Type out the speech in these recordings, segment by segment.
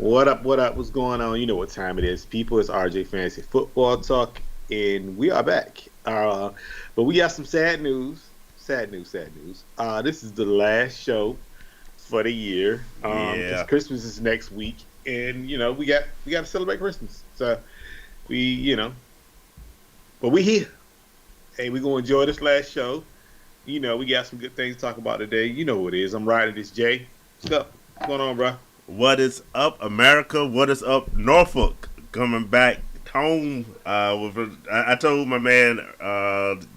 What up? What up? What's going on? You know what time it is, people. It's RJ Fantasy Football Talk, and we are back. But we got some sad news. Sad news. Sad news. This is the last show for the year. Because Yeah. Christmas is next week, and we got to celebrate Christmas. So but we here. Hey, we gonna enjoy this last show. We got some good things to talk about today. You know what it is. I'm riding this Jay. What's up? What's going on, bro? What is up, America? What is up, Norfolk? Coming back home. I told my man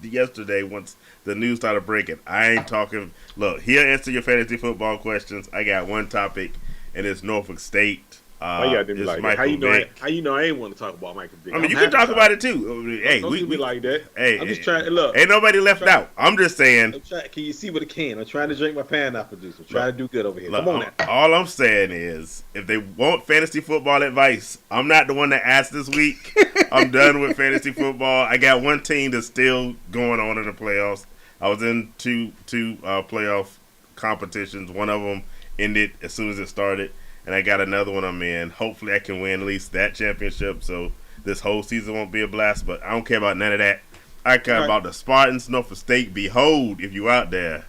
yesterday once the news started breaking, I ain't talking. Look, he'll answer your fantasy football questions. I got one topic, and it's Norfolk State. Why you gotta do me It's like that? Michael Vick. How you know I ain't want to talk about Michael Vick? I mean, I'm you can happy talk to about it too. Hey, Don't do me like that. Hey, I'm just trying. Look, ain't nobody left trying- out. I'm just saying. can you see with a can? I'm trying to drink my pineapple juice. I'm trying to do good over here. Look, Come on now. all I'm saying is, if they want fantasy football advice, I'm not the one that asked this week. I'm done with fantasy football. I got one team that's still going on in the playoffs. I was in two playoff competitions. One of them ended as soon as it started, and I got another one I'm in. Hopefully, I can win at least that championship, so this whole season won't be a blast. But I don't care about none of that. I care about the Spartans, Norfolk State. Behold, if you out there,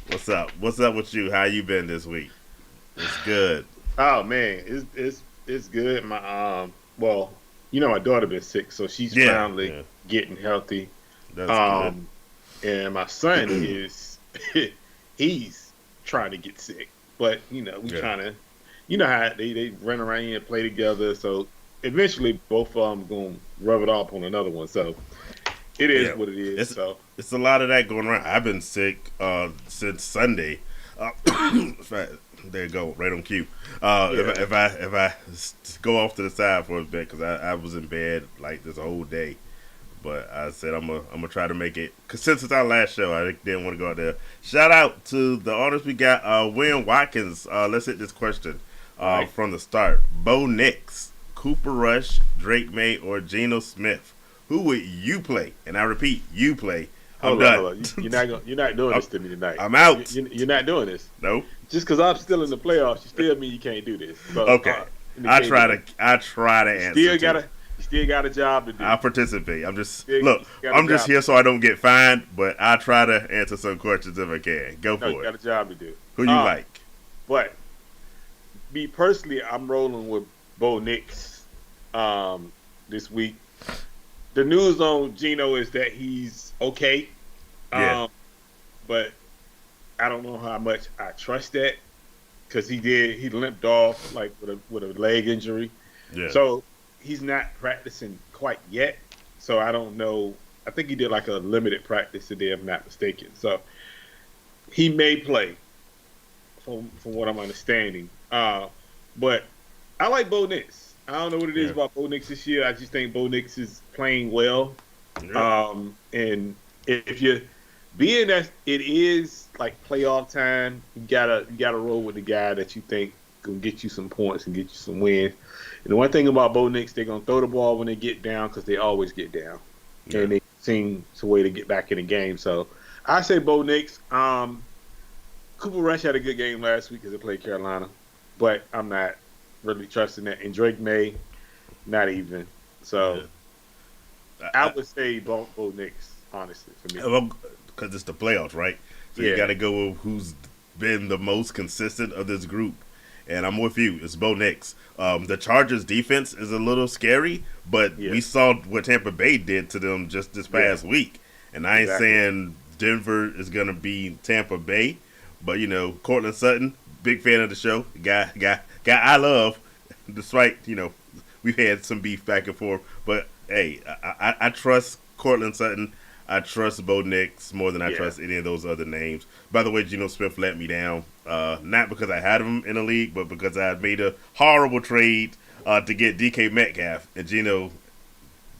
what's up? What's up with you? How you been this week? It's good. Oh man, it's good. My daughter been sick, so she's finally getting healthy. That's good. And my son is he's trying to get sick, but we trying to. You know how they run around here and play together, so eventually both of them going to rub it off on another one. So it is what it is. It's a lot of that going around. I've been sick since Sunday. There you go, right on cue. If I go off to the side for a bit, because I was in bed like this whole day, but I said I'm gonna try to make it. Cause since it's our last show, I didn't want to go out there. Shout out to the artists we got. William Watkins. Let's hit this question. From the start, Bo Nix, Cooper Rush, Drake May, or Geno Smith. Who would you play? And I repeat, you play. I'm done. Hold on. You're not doing this to me tonight. I'm out. You're not doing this. No. Just because I'm still in the playoffs, you still mean you can't do this. So, Okay. I try to answer. You still got a job to do. I participate. I'm just job. here so I don't get fined, but I try to answer some questions if I can. Go for You it. got a job to do. Who you like? But me personally, I'm rolling with Bo Nix this week. The news on Geno is that he's okay. Yeah. But I don't know how much I trust that, because he limped off like with a leg injury. Yeah. So he's not practicing quite yet. So I don't know. I think he did like a limited practice today, if I'm not mistaken. So he may play, from what I'm understanding. But I like Bo Nix. I don't know what it is about Bo Nix this year. I just think Bo Nix is playing well. Yeah. And if you, being that it is like playoff time, you gotta roll with the guy that you think gonna get you some points and get you some wins. And the one thing about Bo Nix, they're gonna throw the ball when they get down, because they always get down, and they seem a way to get back in the game. So I say Bo Nix. Cooper Rush had a good game last week because they played Carolina, but I'm not really trusting that. And Drake May, not even. So I would say Bo Nix, honestly, for me. Because it's the playoffs, right? So you got to go with who's been the most consistent of this group. And I'm with you. It's Bo Nix. The Chargers' defense is a little scary, but we saw what Tampa Bay did to them just this past week. And I ain't saying Denver is going to be Tampa Bay, but, Cortland Sutton, big fan of the show, guy I love, despite, we've had some beef back and forth. But, hey, I trust Cortland Sutton. I trust Bo Nix more than I trust any of those other names. By the way, Geno Smith let me down. Not because I had him in the league, but because I made a horrible trade to get DK Metcalf. And Geno,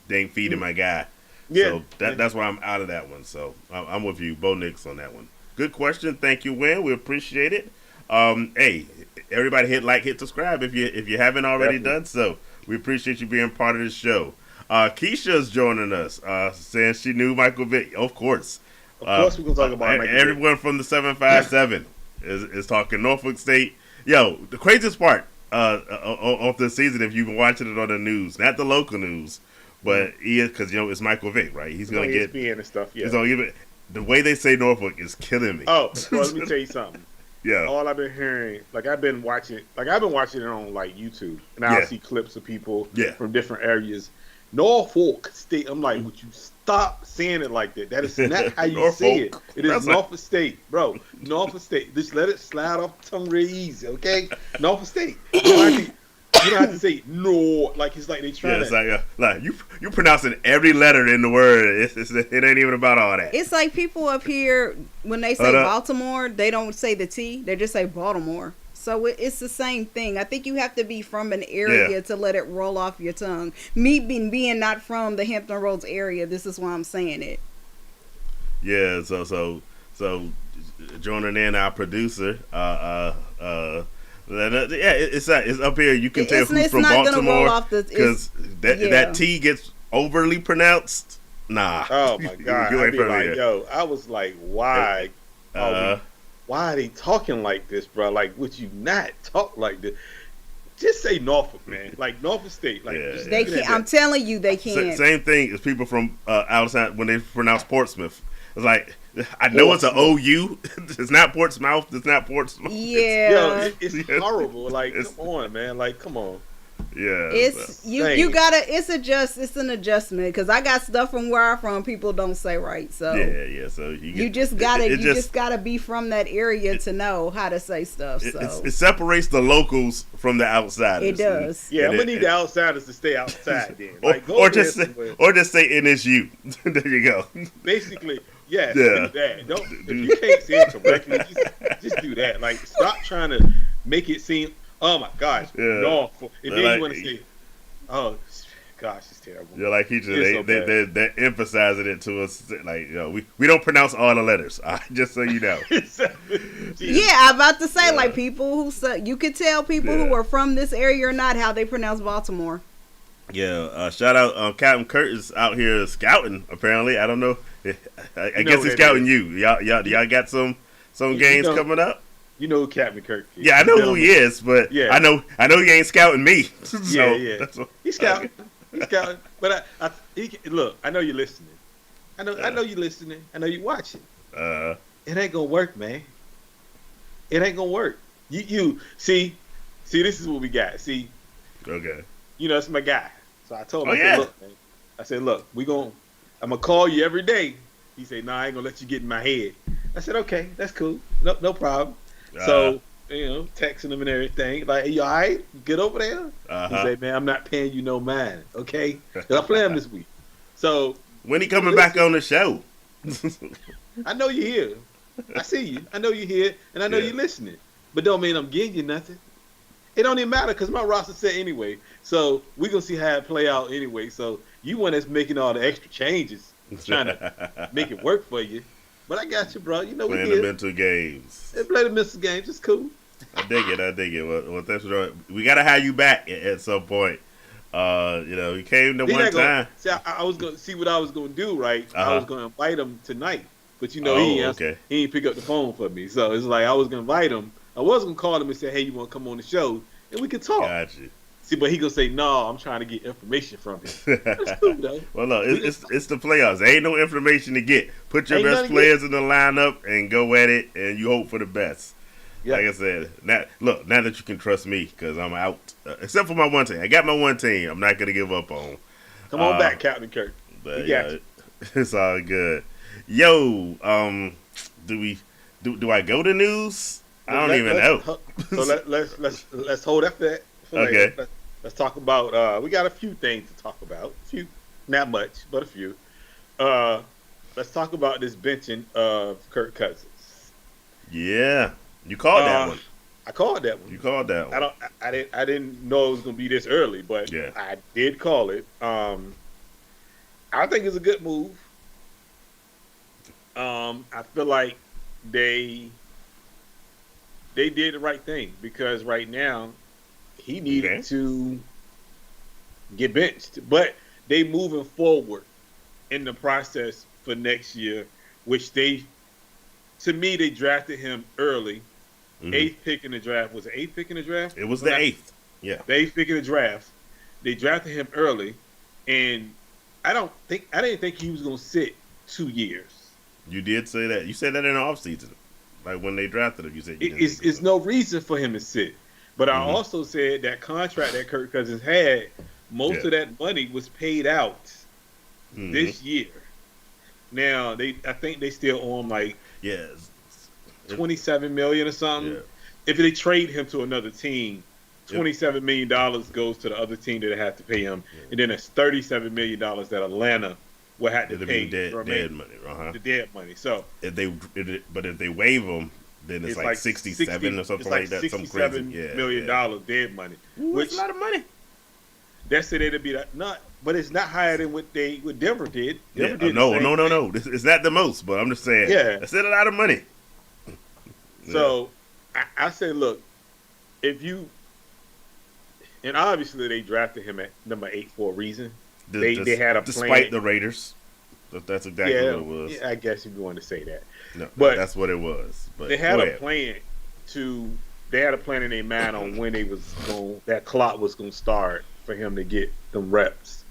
they ain't feeding my guy. So that's why I'm out of that one. So I'm with you, Bo Nix, on that one. Good question. Thank you, Win. We appreciate it. Hey, everybody hit subscribe if you haven't already done so. We appreciate you being part of the show. Keisha's joining us, saying she knew Michael Vick. Of course. Of course, we're going to talk about Michael Vick. Everyone from the 757 is talking Norfolk State. Yo, the craziest part, off the season if you've been watching it on the news, not the local news, but because it's Michael Vick, right? He's gonna get ESPN and stuff. Yeah, he's gonna give it. The way they say Norfolk is killing me. Oh, well, let me tell you something. Yeah. All I've been hearing, I've been watching it on YouTube, and I'll see clips of people from different areas. Norfolk State. I'm like, would you stop saying it like that? That is not how you say it. It is Norfolk State, bro. Norfolk State. Just let it slide off the tongue real easy, okay? Norfolk State. You don't have to say no. Like it's like they try to. Yeah, it's like you pronouncing every letter in the word. It ain't even about all that. It's like people up here when they say Baltimore, they don't say the T. They just say Baltimore. So it's the same thing. I think you have to be from an area to let it roll off your tongue. Me being not from the Hampton Roads area, this is why I'm saying it. Yeah. So joining in our producer. It's up here. You can tell who's from Baltimore because that T gets overly pronounced. Nah. Oh my God! I was like, why? Why are they talking like this, bro? Like, would you not talk like this? Just say Norfolk, man. Like Norfolk State. Like they can't. I'm telling you, they can't. Same thing as people from outside when they pronounce Portsmouth. It's like I know it's an OU. It's not Portsmouth. It's not Portsmouth. Yeah, it's horrible. Like, come on, man. Like, come on. Yeah, it's you gotta. It's an adjustment because I got stuff from where I'm from. People don't say right, so yeah. So you just gotta be from that area to know how to say stuff. So it separates the locals from the outsiders. It does. Yeah, I'm gonna need the outsiders to stay outside then. Or just say NSU. There you go. Basically. Yes, do that. Don't if you can't say it correctly, just do that. Like, stop trying to make it seem. Oh my gosh, Norfolk. And then you want to say, oh gosh, it's terrible. Yeah, like they're emphasizing it to us. Like, we don't pronounce all the letters. Just so you know. Yeah, I'm about to say like people who you could tell people who are from this area or not how they pronounce Baltimore. Yeah, shout out Captain Kurt is out here scouting. Apparently, I don't know. I guess he's scouting you. Y'all got some games coming up. You know who Captain Kirk is. Yeah, I know who he is, but I know he ain't scouting me. So he's scouting. He's scouting. But look, I know you're listening. I know you're listening. I know you're watching. It ain't gonna work, man. It ain't gonna work. You see, this is what we got. See, okay. It's my guy. So I told him, I said, look, I'm gonna call you every day. He said, nah, I ain't gonna let you get in my head. I said, okay, that's cool. No problem. So, texting him and everything. Like, hey, you all right? Get over there? He said, man, I'm not paying you no mind, okay? Because I play him this week. So. When he coming back on the show? I know you're here. I see you. I know you're here, and I know you're listening. But don't mean I'm getting you nothing. It don't even matter because my roster set anyway. So we're going to see how it play out anyway. So you one that's making all the extra changes, trying to make it work for you. But I got you, bro. We playing the mental games. They play the mental games. It's cool. I dig it. Well, thanks for doing. We got to have you back at some point. You came the one time. See, I was going to see what I was going to do, right? I was going to invite him tonight. But, he ain't pick up the phone for me. So it's like I was going to invite him. I was going to call him and say, hey, you want to come on the show? And we can talk. Got you. See, but he going to say, no, I'm trying to get information from him. That's cool, though. Well, no, it's the playoffs. There ain't no information to get. Put your best players in the lineup and go at it, and you hope for the best. Like I said, now that you can trust me because I'm out. Except for my one team. I got my one team I'm not going to give up on. Come on back, Captain Kirk. But, it's all good. Yo, do I go to news? I don't even know. So let's hold that for that. Okay. Let's talk about. We got a few things to talk about. A few, not much, but a few. Let's talk about this benching of Kirk Cousins. Yeah, you called that one. I called that one. You called that one. I didn't know it was gonna be this early, but I did call it. I think it's a good move. I feel like they did the right thing because right now he needed to get benched, but they moving forward in the process for next year, which they drafted him early, 8th pick in the draft. Was it 8th pick in the draft? It was the 8th. Yeah. They figured the draft. They drafted him early, and I didn't think he was going to sit 2 years. You did say that. You said that in the offseason. Like when they drafted him, you said It's no reason for him to sit. But I also said that contract that Kirk Cousins had, most of that money was paid out this year. Now I think they still owe him like $27 million or something. Yeah. If they trade him to another team, $27 million goes to the other team that they have to pay him, and then it's $37 million that Atlanta will have to pay dead money, the dead money. So if they waive him, then it's like 67 or something like that. Some crazy $67 million dead money. Which is a lot of money. That's it. It'd be not, but it's not higher than what Denver did. Denver did no. It's not the most, but I'm just saying. Yeah, it's still a lot of money. So I say, look, if you, and obviously they drafted him at number 8 for a reason. They had a plan. Despite the Raiders. That's exactly what it was. Yeah, I guess if you want to say that. No, but that's what it was. But they had a plan they had a plan in their mind on when that clock was going to start for him to get them reps.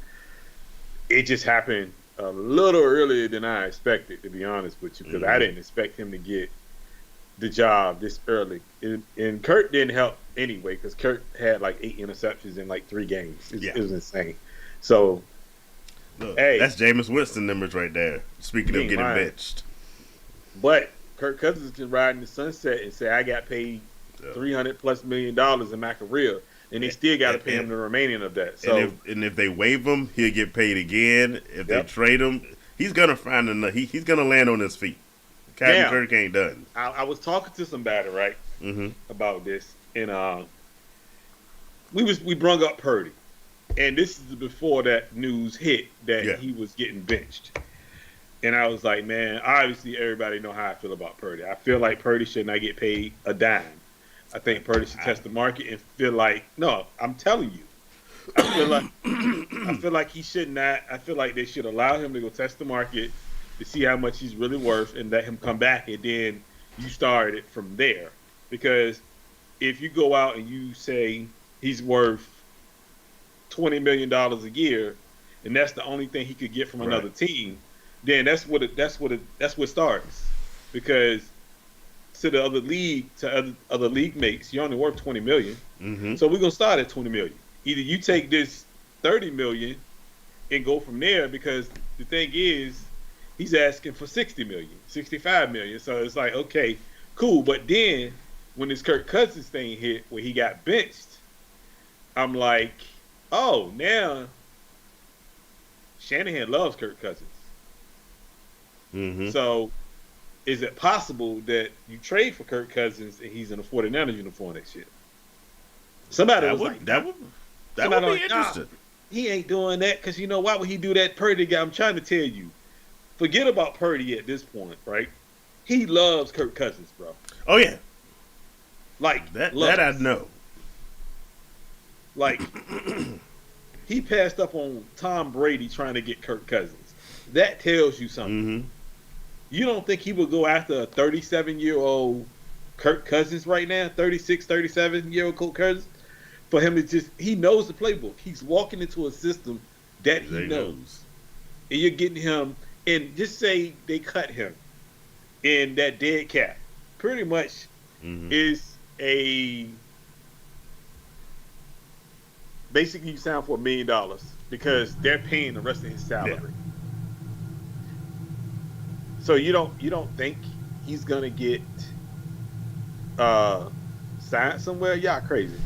It just happened a little earlier than I expected, to be honest with you, because I didn't expect him to get the job this early. And Kurt didn't help anyway, because Kurt had like 8 interceptions in like 3 games. It was insane. So, look, that's Jameis Winston numbers right there. Speaking of getting benched. But Kirk Cousins can ride in the sunset and say, I got paid $300+ million in my career, and they still got to pay him the remaining of that. So, and if they waive him, he'll get paid again. If they trade him, he's gonna find enough. He's gonna land on his feet. Captain Kirk ain't done. I was talking to somebody about this, and we brung up Purdy. And this is before that news hit that he was getting benched. And I was like, man, obviously everybody know how I feel about Purdy. I feel like Purdy should not get paid a dime. I think Purdy should test the market and feel like, no, I'm telling you. I feel like he should not. I feel like they should allow him to go test the market to see how much he's really worth and let him come back, and then you start it from there. Because if you go out and you say he's worth $20 million a year, and that's the only thing he could get from another team, then that's what starts. Because to the other league mates, you're only worth $20 million. So we're gonna start at $20 million. Either you take this $30 million and go from there, because the thing is, he's asking for $60 million, $65 million. So it's like, okay, cool. But then when this Kirk Cousins thing hit, where he got benched, I'm like, oh, now Shanahan loves Kirk Cousins. So is it possible that you trade for Kirk Cousins and he's in a 49ers uniform next year? Somebody was like, that would be interesting. Nah, he ain't doing that, because you know why would he do that? Purdy guy, I'm trying to tell you, forget about Purdy at this point, right? He loves Kirk Cousins, bro. Oh yeah, like that I know. Like he passed up on Tom Brady trying to get Kirk Cousins. That tells you something. You don't think he would go after a 37-year-old Kirk Cousins right now? 36, 37-year-old Kirk Cousins? For him to he knows the playbook. He's walking into a system that he knows. And you're getting him, and just say they cut him in that dead cap. Pretty much is basically you sign for $1 million, because they're paying the rest of his salary. So you don't think he's gonna get signed somewhere? Y'all crazy.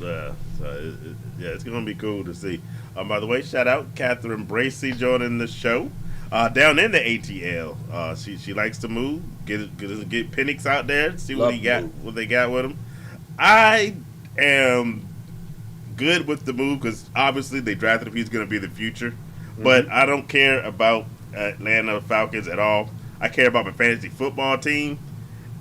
It's gonna be cool to see. By the way, shout out Catherine Bracey joining the show down in the ATL. She likes to move. Get Penix out there. See what they got with him. I am good with the move, because obviously they drafted him. He's gonna be the future. But I don't care about Atlanta Falcons at all. I care about my fantasy football team,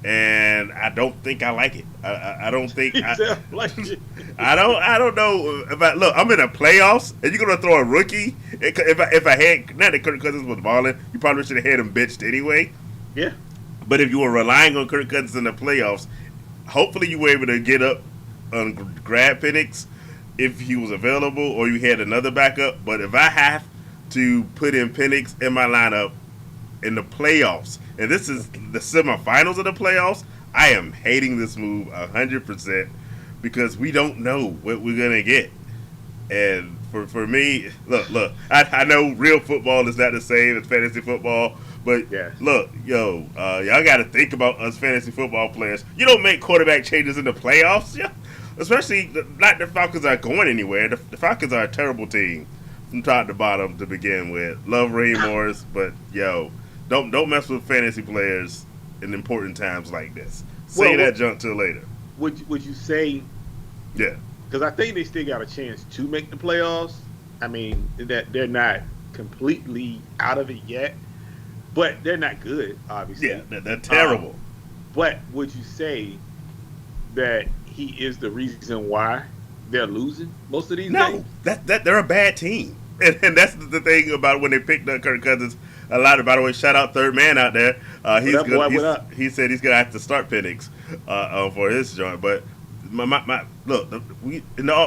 and I don't think I like it. I don't think I like it. I don't know if look. I'm in the playoffs, and you're gonna throw a rookie. If I had, not that Kirk Cousins was balling, you probably should have had him benched anyway. Yeah. But if you were relying on Kirk Cousins in the playoffs, hopefully you were able to get up and grab Penix. if he was available or you had another backup. But if I have to put in Penix in my lineup in the playoffs, and this is the semifinals of the playoffs, I am hating this move 100% because we don't know what we're gonna get. And for me, look, I know real football is not the same as fantasy football, but look, y'all got to think about us fantasy football players. You don't make quarterback changes in the playoffs, especially not the Falcons are going anywhere. The Falcons are a terrible team from top to bottom to begin with. Love Raheem Morris, but don't mess with fantasy players in important times like this. Say that junk till later. Would you say? Yeah. Because I think they still got a chance to make the playoffs. I mean, that they're not completely out of it yet, but they're not good, obviously. Yeah, they're terrible. But would you say that he is the reason why they're losing most of these games? No, they're a bad team. And that's the thing about when they picked up Kirk Cousins. A lot of, by the way, shout out Third Man out there. He said he's gonna have to start Penix for his joint. But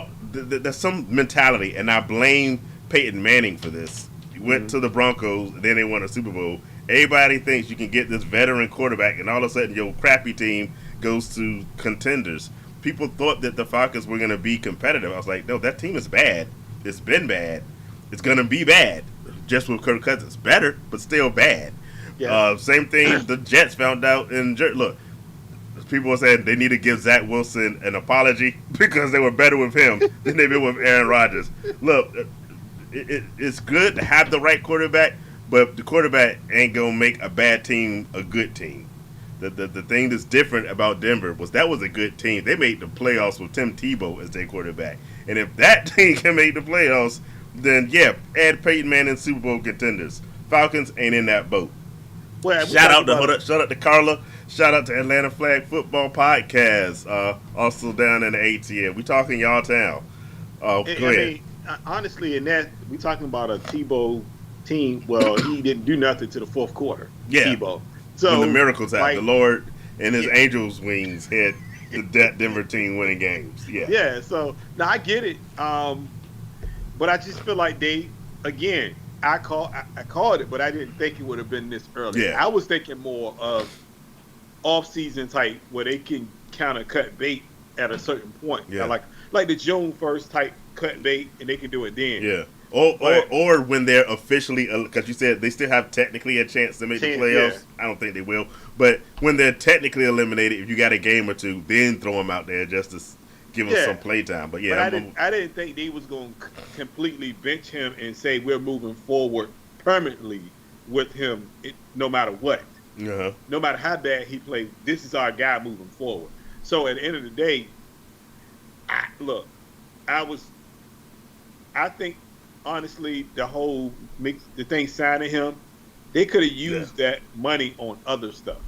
there's some mentality, and I blame Peyton Manning for this. He went to the Broncos, and then they won a Super Bowl. Everybody thinks you can get this veteran quarterback, and all of a sudden your crappy team goes to contenders. People thought that the Falcons were going to be competitive. I was like, no, that team is bad. It's been bad. It's going to be bad. Just with Kirk Cousins. Better, but still bad. Yeah. Same thing the Jets found out in look, people were saying they need to give Zach Wilson an apology because they were better with him than they've been with Aaron Rodgers. Look, it's good to have the right quarterback, but the quarterback ain't going to make a bad team a good team. The thing that's different about Denver was that was a good team. They made the playoffs with Tim Tebow as their quarterback. And if that team can make the playoffs, then add Peyton Manning Super Bowl contenders. Falcons ain't in that boat. Well, shout out to Carla. Shout out to Atlanta Flag Football Podcast. Also down in the ATL. We talking y'all town. Go ahead. I mean, honestly, in that we talking about a Tebow team. Well, he didn't do nothing to the fourth quarter. Yeah. Tebow. So when the miracles happened, the Lord and His angels' wings had the Denver team winning games. Yeah. Yeah. So now I get it. But I just feel like I called it, but I didn't think it would have been this early. Yeah. I was thinking more of off-season type where they can kind of cut bait at a certain point. Yeah. Like the June 1st type cut bait, and they can do it then. Yeah. Or when they're officially, because you said they still have technically a chance to make the playoffs. Yeah. I don't think they will. But when they're technically eliminated, if you got a game or two, then throw them out there just to give them some play time. But yeah, I didn't think they was going to completely bench him and say we're moving forward permanently with him, no matter what. Uh-huh. No matter how bad he played, this is our guy moving forward. So at the end of the day, I think honestly the thing signing him, they could have used that money on other stuff.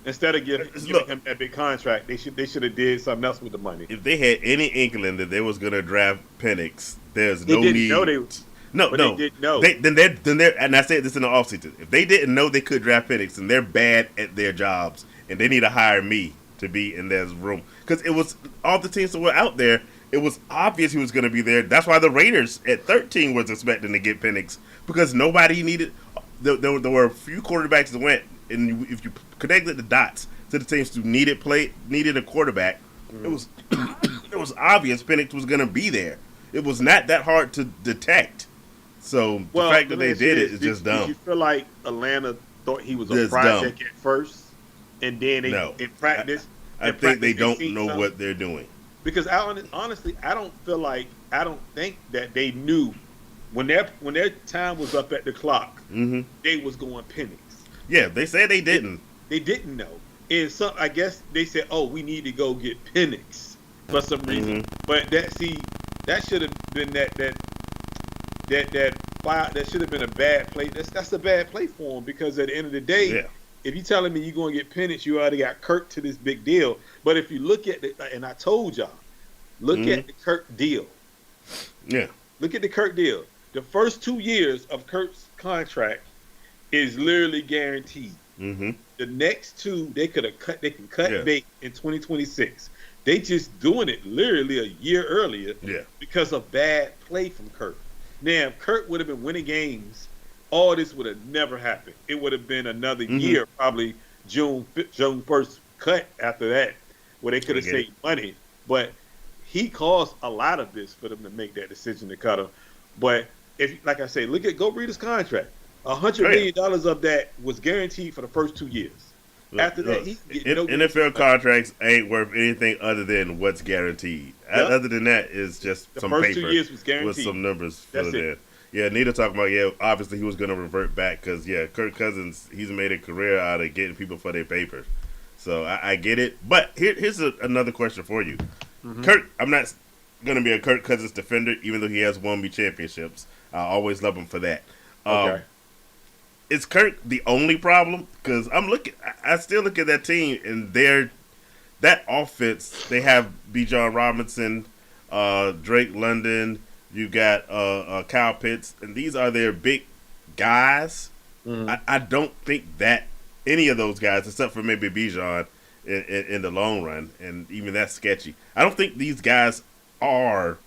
Instead of giving him that big contract, they should have did something else with the money. If they had any inkling that they was going to draft Penix, there's no need. They didn't know. Then they're, and I said this in the offseason. If they didn't know they could draft Penix, then they're bad at their jobs, and they need to hire me to be in their room. Because it was all the teams that were out there. It was obvious he was going to be there. That's why the Raiders at 13 was expecting to get Penix, because nobody needed. There were a few quarterbacks that went, and if you connected the dots to the teams who needed a quarterback, it was obvious Penix was going to be there. It was not that hard to detect. So the fact that they did it is just dumb. Did you feel like Atlanta thought he was a project at first, and then in practice? I think they don't know what they're doing. Because honestly, I don't think that they knew when their time was up at the clock, they was going Penix. Yeah, they said they didn't. They didn't know. And I guess they said, "Oh, we need to go get Penix for some reason." But that should have been that should have been a bad play. That's a bad play for him, because at the end of the day, if you're telling me you're going to get Penix, you already got Kirk to this big deal. But if you look at and I told y'all, look at the Kirk deal. Yeah. Look at the Kirk deal. The first 2 years of Kirk's contract is literally guaranteed. The next two, they can cut bait in 2026. They just doing it literally a year earlier because of bad play from Kirk. Now, if Kirk would have been winning games, all this would have never happened. It would have been another year, probably June 1st cut after that, where they could have saved money. But he caused a lot of this for them to make that decision to cut him. But if, like I say, go read his contract. $100 million of that was guaranteed for the first 2 years. After that, NFL contracts ain't worth anything other than what's guaranteed. Other than that, it's just some paper 2 years was guaranteed with some numbers filled in. Yeah, Nita talking about, obviously he was going to revert back because, Kirk Cousins, he's made a career out of getting people for their papers. So I get it. But here's another question for you. Kirk, I'm not going to be a Kirk Cousins defender, even though he has won me championships. I always love him for that. Okay. Is Kirk the only problem? Because I still look at that team and that offense. They have Bijan Robinson, Drake London. You got Kyle Pitts, and these are their big guys. I don't think that any of those guys, except for maybe Bijan, in the long run, and even that's sketchy. I don't think these guys are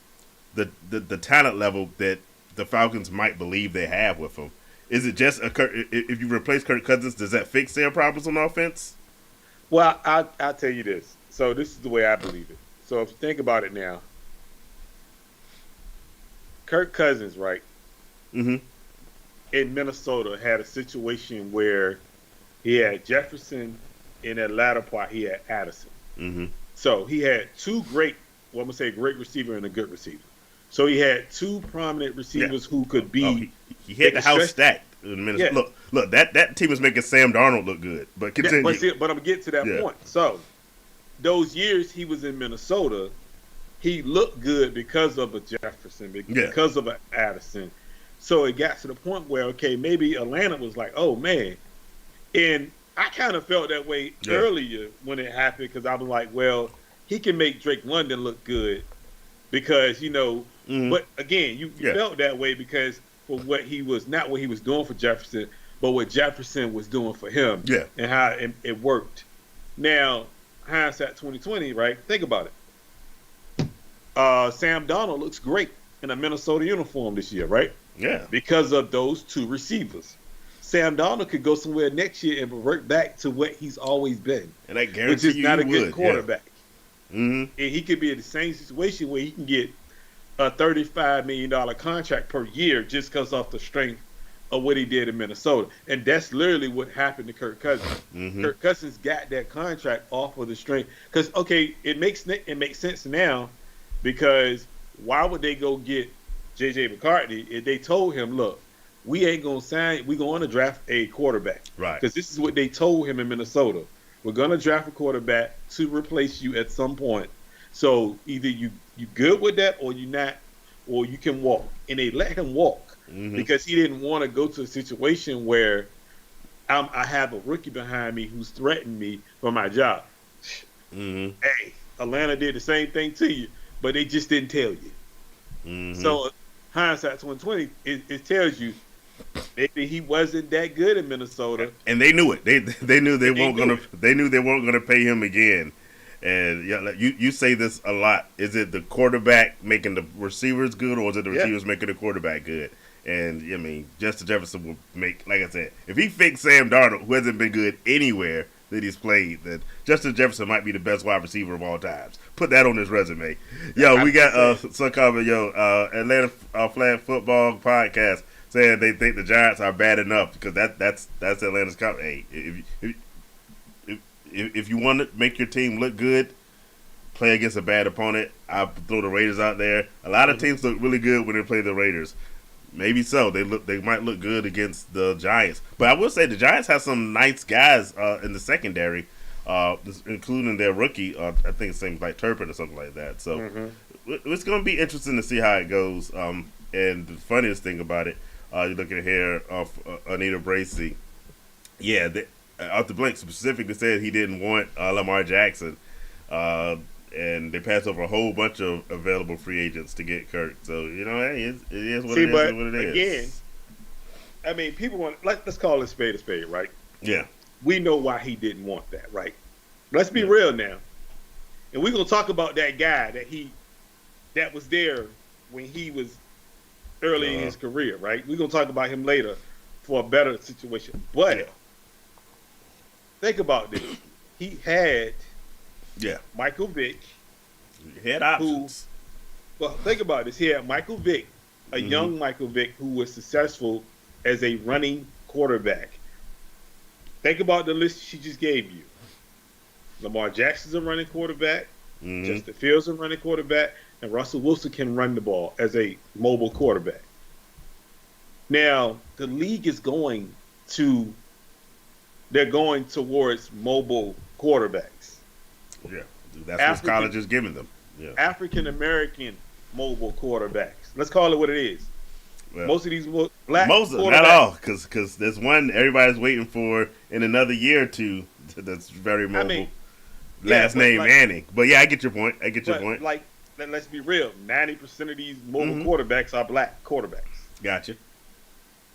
the talent level that the Falcons might believe they have with them. Is it just if you replace Kirk Cousins, does that fix their problems on offense? Well, I'll tell you this. So this is the way I believe it. So if you think about it now, Kirk Cousins, right, in Minnesota had a situation where he had Jefferson. In that latter part, he had Addison. So he had two great receiver and a good receiver. So he had two prominent receivers who could be. He had the house stacked in Minnesota. Look, that team was making Sam Darnold look good. But continue. But I'm gonna get to that point. So those years he was in Minnesota, he looked good because of a Jefferson, because of an Addison. So it got to the point where maybe Atlanta was like, oh man, and I kind of felt that way earlier when it happened because I was like, well, he can make Drake London look good because but again, you felt that way because for what he was not what he was doing for Jefferson, but what Jefferson was doing for him, and how it worked. Now, hindsight 2020, right? Think about it. Sam Darnold looks great in a Minnesota uniform this year, right? Yeah, because of those two receivers. Sam Darnold could go somewhere next year and revert back to what he's always been, and I guarantee which is not a good quarterback. And he could be in the same situation where he can get a $35 million contract per year just because of the strength of what he did in Minnesota. And that's literally what happened to Kirk Cousins. Kirk Cousins got that contract off of the strength. Because, it makes sense now because why would they go get J.J. McCarthy if they told him, look, we ain't going to sign, we're going to draft a quarterback. Right. Because this is what they told him in Minnesota. We're going to draft a quarterback to replace you at some point. So either you good with that or you not, or you can walk. And they let him walk because he didn't want to go to a situation where I have a rookie behind me who's threatened me for my job. Hey, Atlanta did the same thing to you, but they just didn't tell you. So hindsight 2020, it tells you maybe he wasn't that good in Minnesota, and they knew it. They knew they weren't gonna pay him again. And you say this a lot. Is it the quarterback making the receivers good, or is it the receivers making the quarterback good? And I mean, Justin Jefferson will make, like I said, if he fixed Sam Darnold, who hasn't been good anywhere that he's played, then Justin Jefferson might be the best wide receiver of all times. Put that on his resume. We got some comment. Atlanta Flag Football Podcast saying they think the Giants are bad enough because that's Atlanta's comment. Hey, if you want to make your team look good, play against a bad opponent. I'll throw the Raiders out there. A lot of teams look really good when they play the Raiders. Maybe so. They might look good against the Giants. But I will say the Giants have some nice guys in the secondary, including their rookie. I think it seems like Turpin or something like that. So it's going to be interesting to see how it goes. And the funniest thing about it, you're looking here of Anita Bracey. Yeah, out the blank specifically said he didn't want Lamar Jackson. And they passed over a whole bunch of available free agents to get Kirk. So, hey, it is what it is. Again, I mean, people want, let's call it a spade, right? Yeah. We know why he didn't want that, right? Let's be real now. And we're gonna talk about that guy that was there when he was early in his career, right? We're gonna talk about him later for a better situation. But think about this. He had Michael Vick. He had options. Well, think about this. He had Michael Vick, a young Michael Vick who was successful as a running quarterback. Think about the list she just gave you. Lamar Jackson's a running quarterback. Justin Fields is a running quarterback. And Russell Wilson can run the ball as a mobile quarterback. Now, the league is they're going towards mobile quarterbacks. Yeah, that's what college is giving them. Yeah. African-American mobile quarterbacks. Let's call it what it is. Well, most of these black quarterbacks. Not all, because there's one everybody's waiting for in another year or two that's very mobile. I mean, last name Manning. But yeah, I get your point. Like, let's be real. 90% of these mobile quarterbacks are black quarterbacks. Gotcha.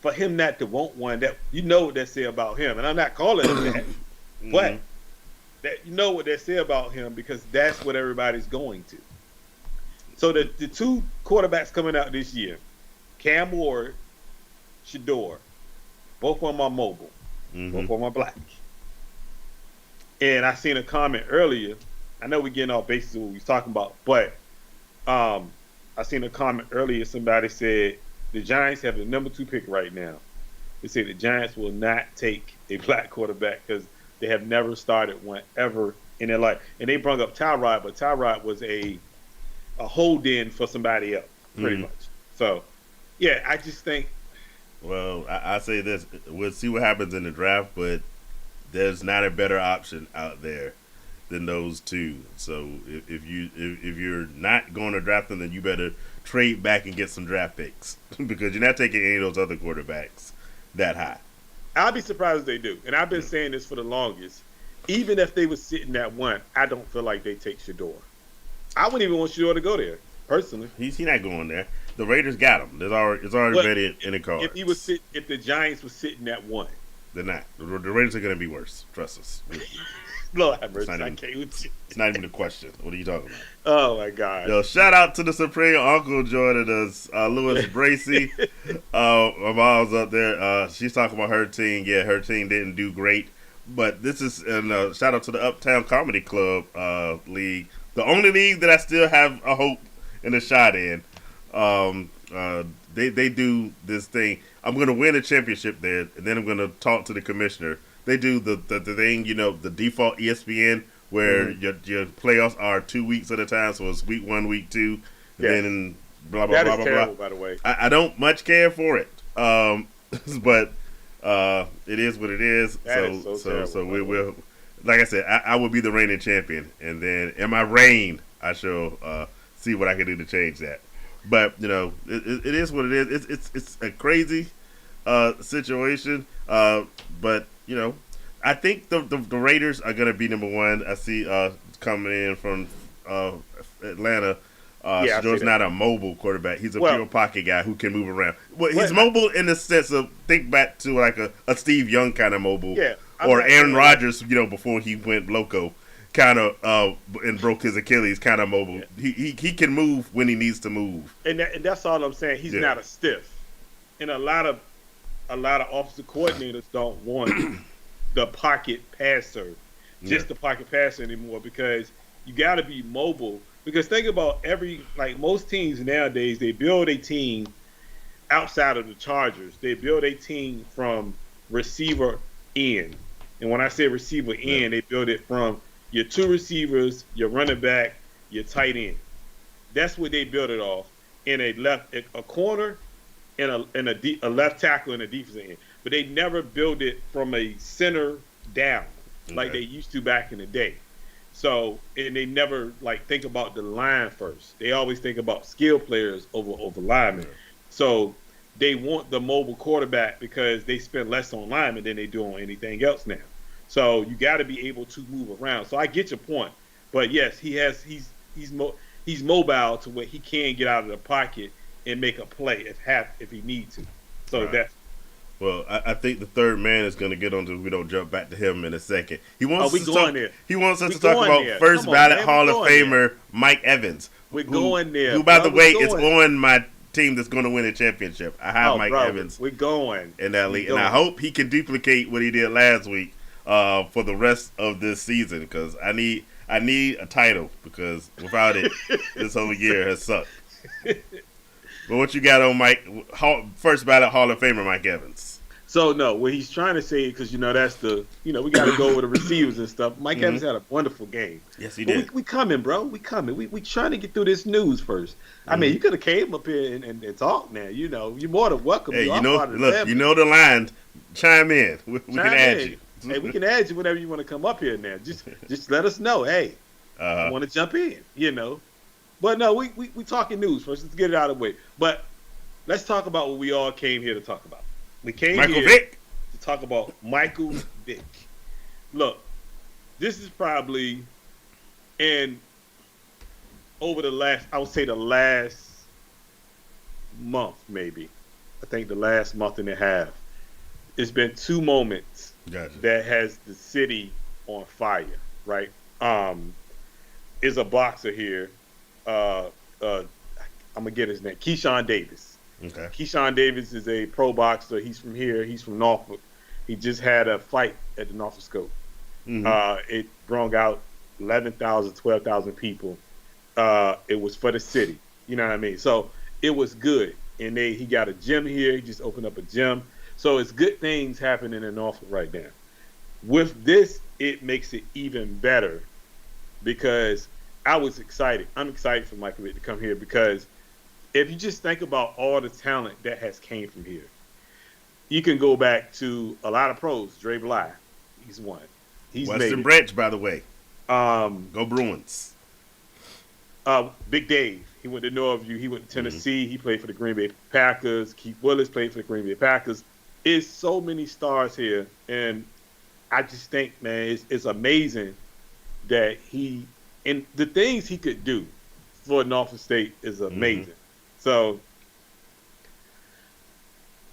For him not to want one, that you know what they say about him, and I'm not calling him that, but that you know what they say about him because that's what everybody's going to. So the two quarterbacks coming out this year, Cam Ward, Shador, both of them are mobile, both of them are black. And I seen a comment earlier. I know we're getting off basis of what we was talking about, but I seen a comment earlier. Somebody said the Giants have the number 2 pick right now. They say the Giants will not take a black quarterback because they have never started one ever in their life. And they brought up Tyrod, but Tyrod was a hold-in for somebody else, pretty much. So, yeah, I just think. Well, I say this: we'll see what happens in the draft, but there's not a better option out there than those two. So if you're not going to draft them, then you better trade back and get some draft picks because you're not taking any of those other quarterbacks that high. I'll be surprised if they do. And I've been saying this for the longest. Even if they were sitting at 1, I don't feel like they take Shador. I wouldn't even want Shador to go there, personally. He's not going there. The Raiders got him. It's already ready in the cards. If the Giants were sitting at 1. They're not. The Raiders are going to be worse. Trust us. Lord have mercy. I can't with you. It's not even a question. What are you talking about? Oh, my God. Yo, shout out to the Supreme Uncle joining us, Louis Bracy. My mom's up there. She's talking about her team. Yeah, her team didn't do great. But this is, and shout out to the Uptown Comedy Club League. The only league that I still have a hope and a shot in. They do this thing. I'm going to win a championship there, and then I'm going to talk to the commissioner. They do the thing, the default ESPN, where your playoffs are 2 weeks at a time, so it's week 1, week 2, and then blah, blah, that blah, is blah, terrible, blah. By the way. I don't much care for it, but it is what it is. So we'll, like I said, I will be the reigning champion, and then in my reign, I shall see what I can do to change that. But it is what it is. It's a crazy situation. But I think the Raiders are going to be number 1. I see coming in from Atlanta. Shador's not a mobile quarterback. He's a pure pocket guy who can move around. Well, he's mobile in the sense of think back to like a Steve Young kind of mobile, or Aaron Rodgers. Before he went loco. Kind of and broke his Achilles, kind of mobile. Yeah. He can move when he needs to move, and that's all I'm saying. He's not a stiff, and a lot of offensive coordinators don't want the pocket passer, the pocket passer anymore because you got to be mobile. Because think about most teams nowadays, they build a team outside of the Chargers. They build a team from receiver in, and when I say receiver in, they build it from your 2 receivers, your running back, your tight end. That's what they built it off. In a corner, and a left tackle and a defensive end. But they never build it from a center down like they used to back in the day. So, and they never think about the line first. They always think about skill players over linemen. So they want the mobile quarterback because they spend less on linemen than they do on anything else now. So you got to be able to move around. So I get your point, but yes, he's mobile to where he can get out of the pocket and make a play if he needs to. So Well, I think the third man is going to get on to we don't jump back to him in a second. He Oh, wants we us going there. He wants us We to talk going about there. first Come on, ballot man. Hall We of going there. Famer Mike Evans. We're going there. Who, by the bro. way, is on my team that's going to win a championship. I have Mike Evans. We're going in that league, and I hope he can duplicate what he did last week for the rest of this season because I need a title because without it, this whole year has sucked. But what you got on Mike? First ballot Hall of Famer Mike Evans. So no, what he's trying to say, because that's we got to go with the receivers and stuff. Mike Evans had a wonderful game. Yes, he did. We coming, bro. We coming. We trying to get through this news first. I mean, you could have came up here and talked now. You're more than welcome. Hey, look, you know the line. Chime in. We can add you. Hey, we can add you whenever you want to come up here now. Just let us know. Hey, I want to jump in. But no, we talking news first. Let's get it out of the way. But let's talk about what we all came here to talk about. We came Michael here Vick. to talk about Michael Vick. Look, this is probably over the last month, maybe. I think the last month and a half. It's been two moments that has the city on fire, right? Is a boxer here. I'm gonna get his name. Keyshawn Davis. Okay. Keyshawn Davis is a pro boxer. He's from here. He's from Norfolk. He just had a fight at the Norfolk Scope. It brought out 11,000, 12,000 people. It was for the city. You know what I mean? So it was good. And he got a gym here. He just opened up a gym. So it's good things happening in Norfolk right now. With this, it makes it even better because I was excited. I'm excited for Michael Vick to come here because if you just think about all the talent that has came from here, you can go back to a lot of pros. Dre Bly, he's one. He's Western Branch, by the way. Go Bruins. Big Dave, he went to Northview. He went to Tennessee. He played for the Green Bay Packers. Keith Willis played for the Green Bay Packers. It's so many stars here, and I just think, man, it's amazing that and the things he could do for Norfolk State is amazing. So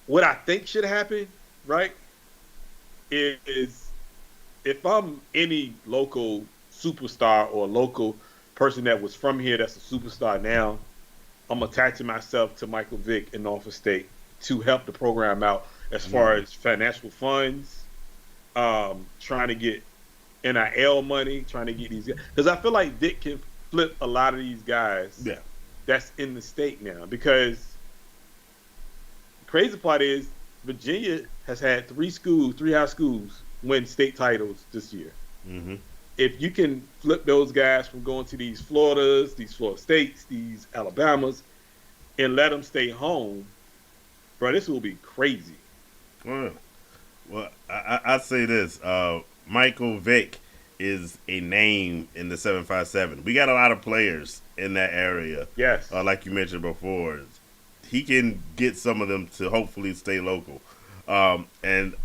what I think should happen, right, is if I'm any local superstar or local person that was from here that's a superstar now, I'm attaching myself to Michael Vick in Norfolk State to help the program out as far as financial funds, trying to get NIL money, trying to get these guys. Because I feel like Vick can flip a lot of these guys that's in the state now. Because the crazy part is Virginia has had three high schools win state titles this year. If you can flip those guys from going to these Floridas, these Florida States, these Alabamas, and let them stay home, bro, this will be crazy. Well, I say this. Michael Vick is a name in the 757. We got a lot of players in that area. Yes. Like you mentioned before. He can get some of them to hopefully stay local. And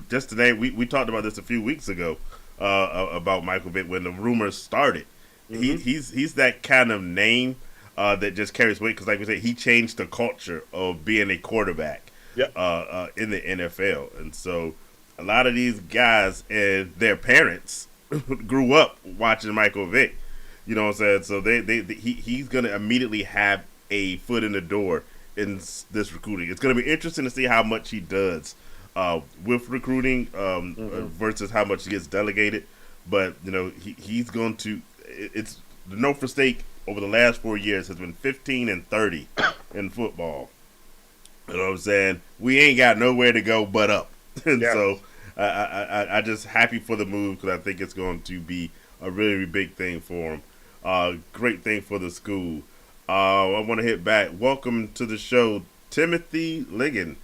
just today, we talked about this a few weeks ago about Michael Vick when the rumors started. He's that kind of name that just carries weight because, like we said, he changed the culture of being a quarterback in the NFL. And so a lot of these guys and their parents grew up watching Michael Vick. You know what I'm saying? So he's going to immediately have a foot in the door in this recruiting. It's going to be interesting to see how much he does with recruiting versus how much he gets delegated. But, he's going to – it's the Norfolk State over the last 4 years has been 15-30 in football. You know what I'm saying? We ain't got nowhere to go but up. And so I just happy for the move because I think it's going to be a really big thing for him. Great thing for the school. I want to hit back. Welcome to the show, Timothy Ligon.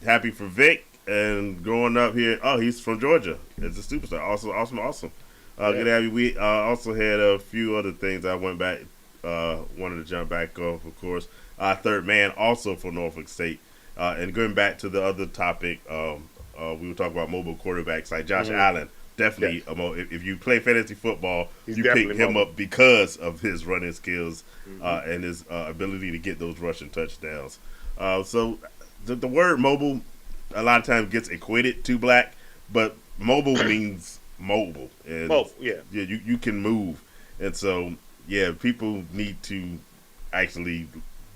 Happy for Vic and growing up here. Oh, he's from Georgia. It's a superstar. Awesome. Good to have you. We also had a few other things I went back, wanted to jump back off, of course. Third man, also from Norfolk State. And going back to the other topic, we were talking about mobile quarterbacks like Josh Allen. Definitely, if you play fantasy football, you pick him up because of his running skills and his ability to get those rushing touchdowns. So the word mobile a lot of times gets equated to black, but mobile means mobile. And you can move. And so, yeah, people need to actually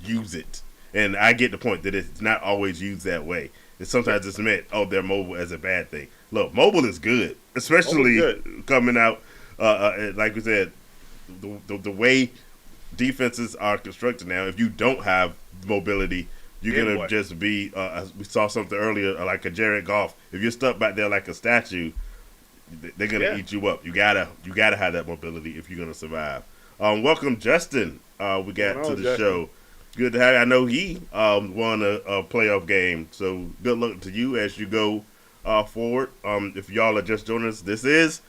use it. And I get the point that it's not always used that way. And sometimes it's meant, they're mobile as a bad thing. Look, mobile is good, especially coming out, like we said, the way defenses are constructed now. If you don't have mobility, you're going to just be, we saw something earlier, like a Jared Goff. If you're stuck back there like a statue, they're going to eat you up. You gotta have that mobility if you're going to survive. Welcome, Justin. We got to the show. Good to have you. I know he won a playoff game, so good luck to you as you go forward. If y'all are just joining us, this is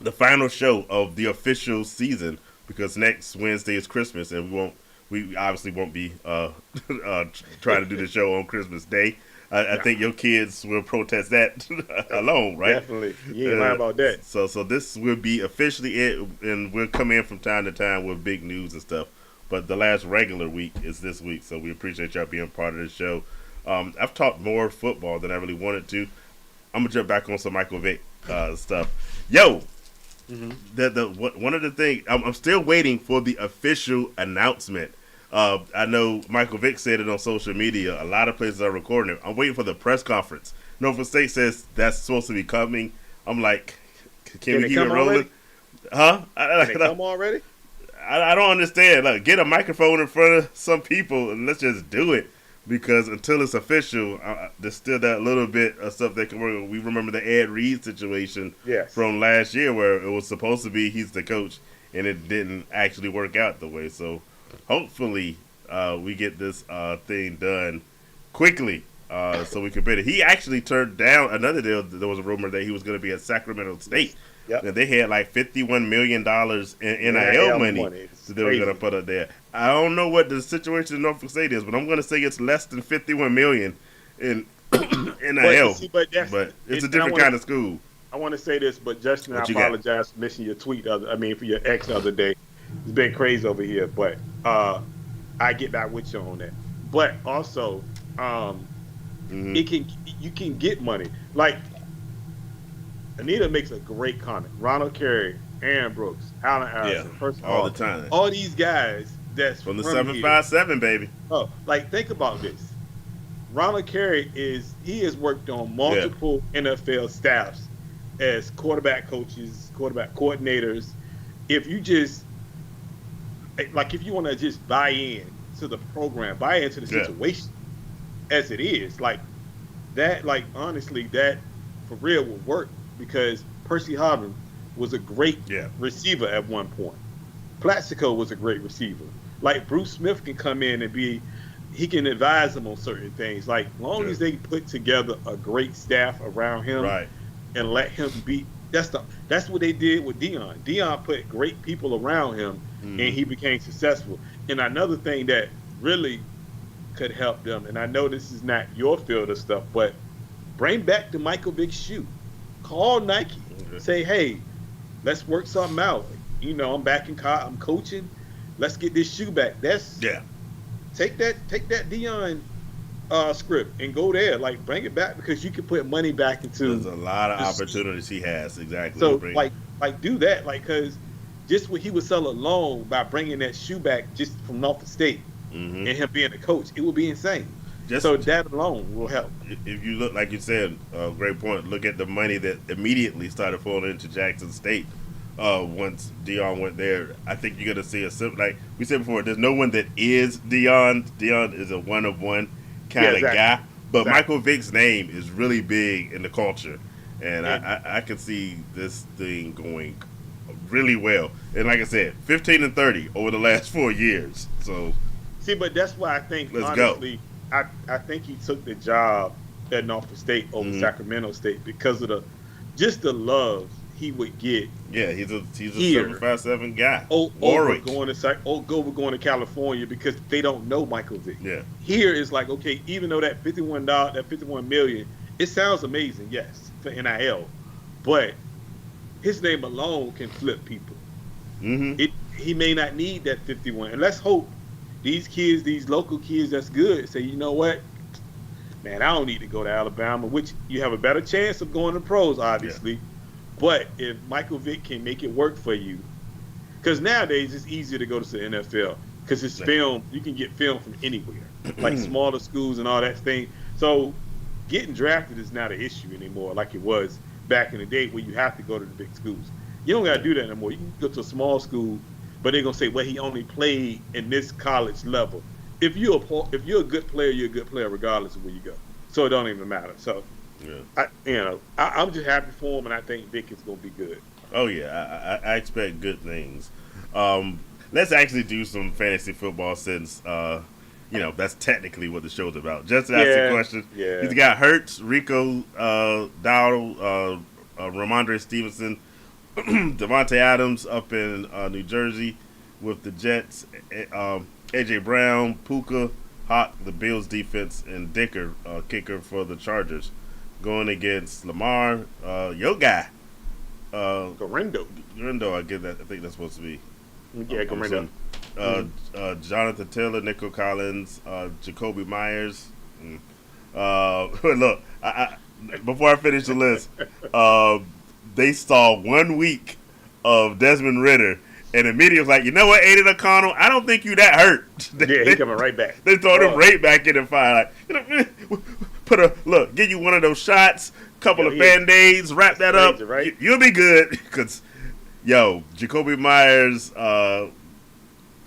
the final show of the official season because next Wednesday is Christmas, and we obviously won't be trying to do the show on Christmas Day. I think your kids will protest that alone, right? Definitely. You ain't lying about that. So this will be officially it, and we'll come in from time to time with big news and stuff. But the last regular week is this week, so we appreciate y'all being part of the show. I've talked more football than I really wanted to. I'm going to jump back on some Michael Vick stuff. Yo, one of the things, I'm still waiting for the official announcement. I know Michael Vick said it on social media. A lot of places are recording it. I'm waiting for the press conference. Norfolk State says that's supposed to be coming. I'm like, can we keep it rolling? Already? Huh? Can they come already? I don't understand. Like, get a microphone in front of some people and let's just do it. Because until it's official, there's still that little bit of stuff that can work. We remember the Ed Reed situation from last year where it was supposed to be he's the coach and it didn't actually work out the way. So hopefully we get this thing done quickly so we can bid it. He actually turned down another deal. There was a rumor that he was going to be at Sacramento State. Yep. And they had like $51 million in NIL money that they were going to put up there. I don't know what the situation in Norfolk State is, but I'm going to say it's less than $51 million in NIL. But it's a different kind of school. I want to say this, but Justin, I apologize for missing your tweet. For your ex the other day. It's been crazy over here, but I get back with you on that. But also, you can get money. Like, Anita makes a great comment. Ronald Carey, Aaron Brooks, Allen Allison, first of all, the time. All these guys that's from the 757, baby. Oh, like think about this. Ronald Carey he has worked on multiple NFL staffs as quarterback coaches, quarterback coordinators. If you just if you want to just buy in to the program, buy into the situation as it is, like that, honestly, that for real will work. Because Percy Harvin was a great receiver at one point. Plaxico was a great receiver. Like Bruce Smith can come in and he can advise them on certain things. Like long as they put together a great staff around him and let him be. That's what they did with Dion. Dion put great people around him and he became successful. And another thing that really could help them, and I know this is not your field of stuff, but bring back the Michael Vick shoe. Call Nike. Say, hey, let's work something out. I'm back in I'm coaching. Let's get this shoe back. Take that Dion script and go there. Like, bring it back because you can put money back into. There's a lot of opportunities he has. Exactly. So do that. Because just what he would sell alone by bringing that shoe back just from Norfolk State and him being a coach, it would be insane. So that alone will help. If you look, like you said, great point. Look at the money that immediately started flowing into Jackson State once Dion went there. I think you're going to see like we said before, there's no one that is Dion. Dion is a one-of-one kind of guy. But Michael Vick's name is really big in the culture. And I can see this thing going really well. And like I said, 15-30 over the last 4 years. So see, but that's why I think, honestly, I think he took the job at Norfolk State over Sacramento State because of the love he would get. Yeah, he's a 757 guy. Over going to California because they don't know Michael Vick. Yeah. Here is like, okay, even though that $51 million, it sounds amazing, yes, for NIL, but his name alone can flip people. He may not need that 51, and let's hope these kids, these local kids that's good, say, you know what? man, I don't need to go to Alabama, which you have a better chance of going to pros, obviously. Yeah. But if Michael Vick can make it work for you, because nowadays it's easier to go to the NFL because it's film. You can get film from anywhere, like smaller schools and all that thing. So getting drafted is not an issue anymore like it was back in the day where you have to go to the big schools. You don't got to do that anymore. You can go to a small school, but they're going to say, well, he only played in this college level. If you're a good player, you're a good player regardless of where you go. So it don't even matter. So, I'm just happy for him, and I think Vick is going to be good. Oh, yeah. I expect good things. Let's actually do some fantasy football since, that's technically what the show's about. Just to ask the question. Yeah. He's got Hurts, Rico Dowdle, Ramondre Stevenson, Devontae Adams up in New Jersey with the Jets, A.J. Brown, Puka, Hawk, the Bills defense, and Dicker, kicker for the Chargers, going against Lamar, your guy. Garindo, I get that. I think that's supposed to be. Yeah, Garindo. Jonathan Taylor, Nico Collins, Jacoby Myers. Look, before I finish the list, they saw 1 week of Desmond Ridder, and immediately was like, you know what, Aiden O'Connell, I don't think you that hurt. He's coming right back. They throw him right back in the fire. Like, give you one of those shots, couple of Band-Aids, wrap that up. Right? You'll be good. Because, Jacoby Myers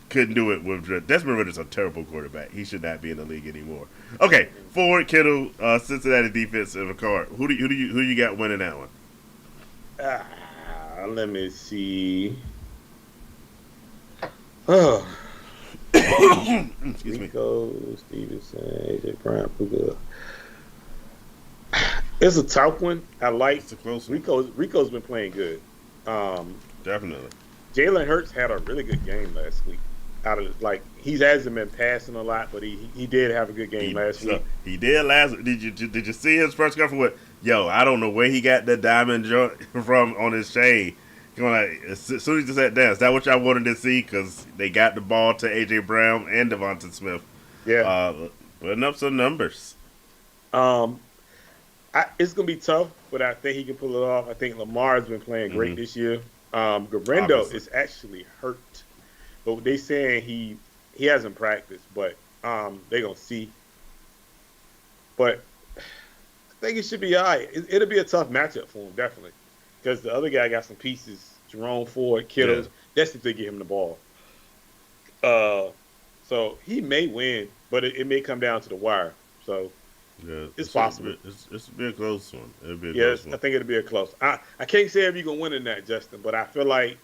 couldn't do it with Desmond Ridder's a terrible quarterback. He should not be in the league anymore. Okay, forward, Kittle, Cincinnati defense, and McCart. Who you got winning that one? Let me see. Oh. Excuse Rico, Stevenson, AJ Brown, Puka. It's a tough one. I like it's a close one. Rico's been playing good. Definitely. Jalen Hurts had a really good game last week. He hasn't been passing a lot, but he did have a good game last week. He did last. Did you see his first conference? I don't know where he got the diamond joint from on his chain. As soon as he sat down, is that what y'all wanted to see? Because they got the ball to A.J. Brown and Devonta Smith. Yeah. Putting up some numbers. It's going to be tough, but I think he can pull it off. I think Lamar's been playing great this year. Garindo is actually hurt. But they saying he hasn't practiced, but they're going to see. But I think it should be all right. It'll be a tough matchup for him, definitely. Because the other guy got some pieces, Jerome Ford, Kittles. Yeah. That's if they get him the ball. So he may win, but it may come down to the wire. So it's possible. It's be a close one. It'll be a close one. I think it'll be a close. I can't say if you're going to win in that, Justin, but I feel like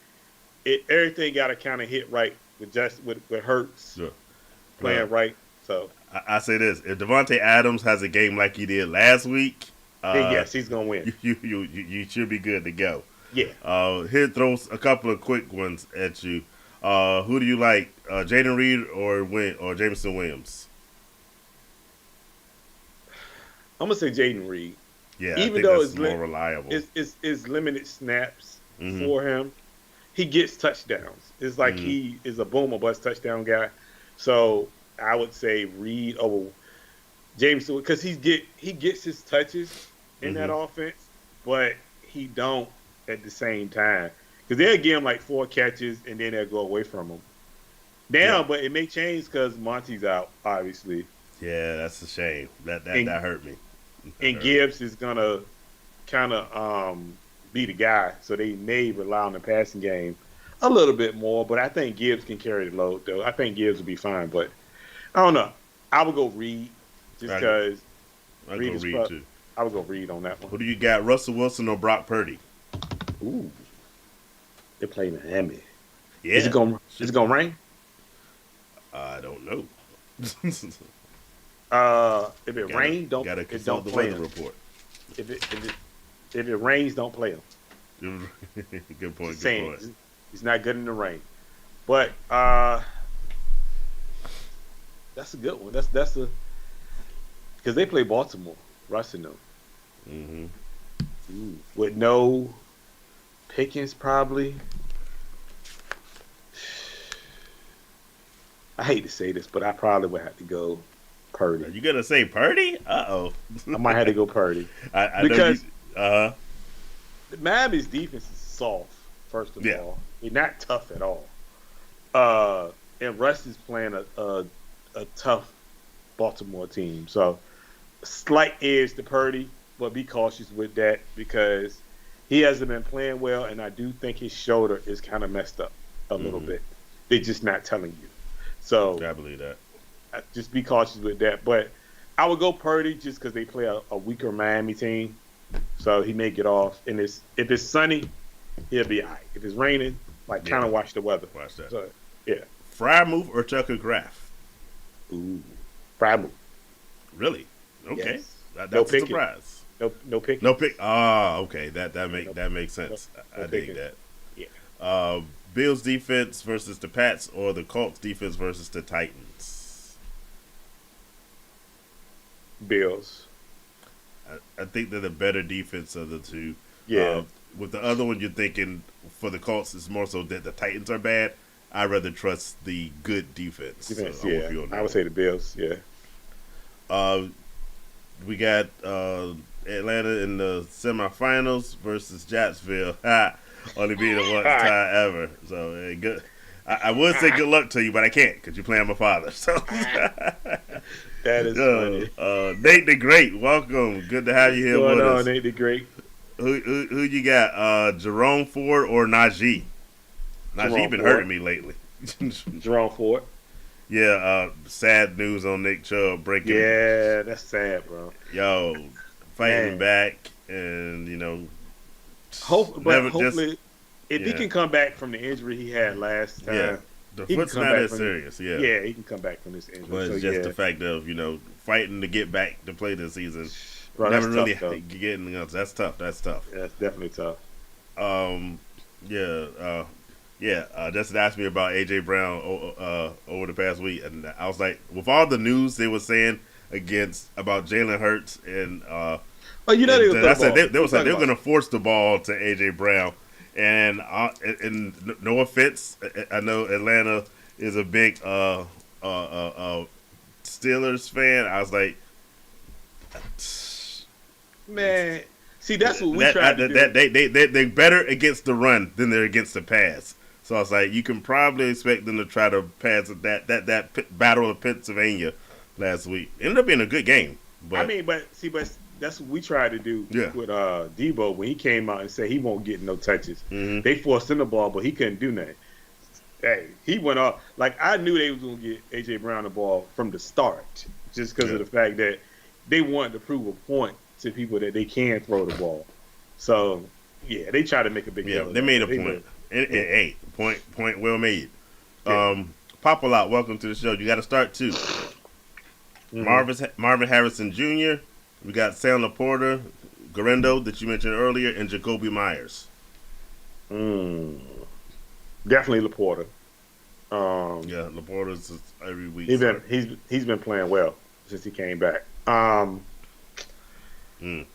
everything got to kind of hit right with Hurts playing right. So I say this: if Devontae Adams has a game like he did last week, yes, he's gonna win. You should be good to go. Yeah. Here throws a couple of quick ones at you. Who do you like, Jaden Reed or Jameson Williams? I'm gonna say Jaden Reed. Yeah, even though it's more reliable, it's limited snaps for him. He gets touchdowns. It's like he is a boom or bust touchdown guy. So I would say Reed over Jameson because he gets his touches in that offense, but he don't at the same time because they'll give him like 4 catches and then they'll go away from him. But it may change because Monty's out, obviously. Yeah, that's a shame. That hurt me. And Gibbs is gonna kind of be the guy, so they may rely on the passing game a little bit more. But I think Gibbs can carry the load, though. I think Gibbs will be fine, but I don't know. I would go Reed just because. I go Reed too. I would go Reed on that one. Who do you got, Russell Wilson or Brock Purdy? Ooh, they play Miami. Yeah, is it gonna rain? I don't know. If it rains, don't play him. Report. If it rains, don't play him. Good point. He's not good in the rain. But that's a good one. That's because they play Baltimore, Russ and them. With no Pickens, probably. I hate to say this, but I probably would have to go Purdy. Are you gonna say Purdy? Uh-oh. I might have to go Purdy. Because Miami's defense is soft, first of all. They're not tough at all. And Russ is playing a tough Baltimore team. So, slight edge to Purdy, but be cautious with that because he hasn't been playing well, and I do think his shoulder is kind of messed up a little bit. They're just not telling you. So, I believe that. Just be cautious with that. But I would go Purdy just because they play a weaker Miami team. So he may get off. And if it's sunny, he'll be all right. If it's raining, kind of watch the weather. Watch that. So, yeah. Freiermuth or Tucker Kraft? Ooh. Freiermuth. Really? Okay. Yes. That's a surprise. No pick. No pick. Ah, okay. That makes sense. No I dig that. Yeah. Bills defense versus the Pats or the Colts defense versus the Titans? Bills. I think they're the better defense of the two. Yeah. With the other one, you're thinking for the Colts, it's more so that the Titans are bad. I'd rather trust the good defense. So I would say the Bills. Yeah. We got Atlanta in the semifinals versus Jacksonville. Only being the one time ever. So good. I would say good luck to you, but I can't because you're playing my father. So that is funny. Nate the Great, welcome. Good to have you here with us. Nate the Great. Who you got? Jerome Ford or Najee? Najee been hurting me lately. Jerome Ford. Yeah, sad news on Nick Chubb breaking. Yeah, that's sad, bro. Yo, fighting back, and hopefully, if he can come back from the injury he had last time, the foot's not as serious. Yeah, he can come back from this injury. But it's just the fact of fighting to get back to play this season. Bro, never really getting else. That's tough. Yeah, that's definitely tough. Justin asked me about AJ Brown over the past week, and I was like, with all the news they were saying about Jalen Hurts and they were going to force the ball to AJ Brown, and no offense, I know Atlanta is a big Steelers fan. I was like, man. See, that's what we tried to do. They're better against the run than they're against the pass. So I was like, you can probably expect them to try to pass that Battle of Pennsylvania last week. It ended up being a good game. But that's what we tried to do with Debo when he came out and said he won't get no touches. Mm-hmm. They forced him the ball, but he couldn't do nothing. Hey, he went off. Like, I knew they was going to get A.J. Brown the ball from the start just because of the fact that they wanted to prove a point to people that they can throw the ball. So, yeah, they tried to make a big deal. They made a point. Hey, point well made. Pop a lot. Welcome to the show. You got to start too. Marvin Harrison Jr. We got Sam Laporta, Garendo that you mentioned earlier, and Jacoby Myers. Definitely Laporta. Laporta's every week. He's been playing well since he came back. It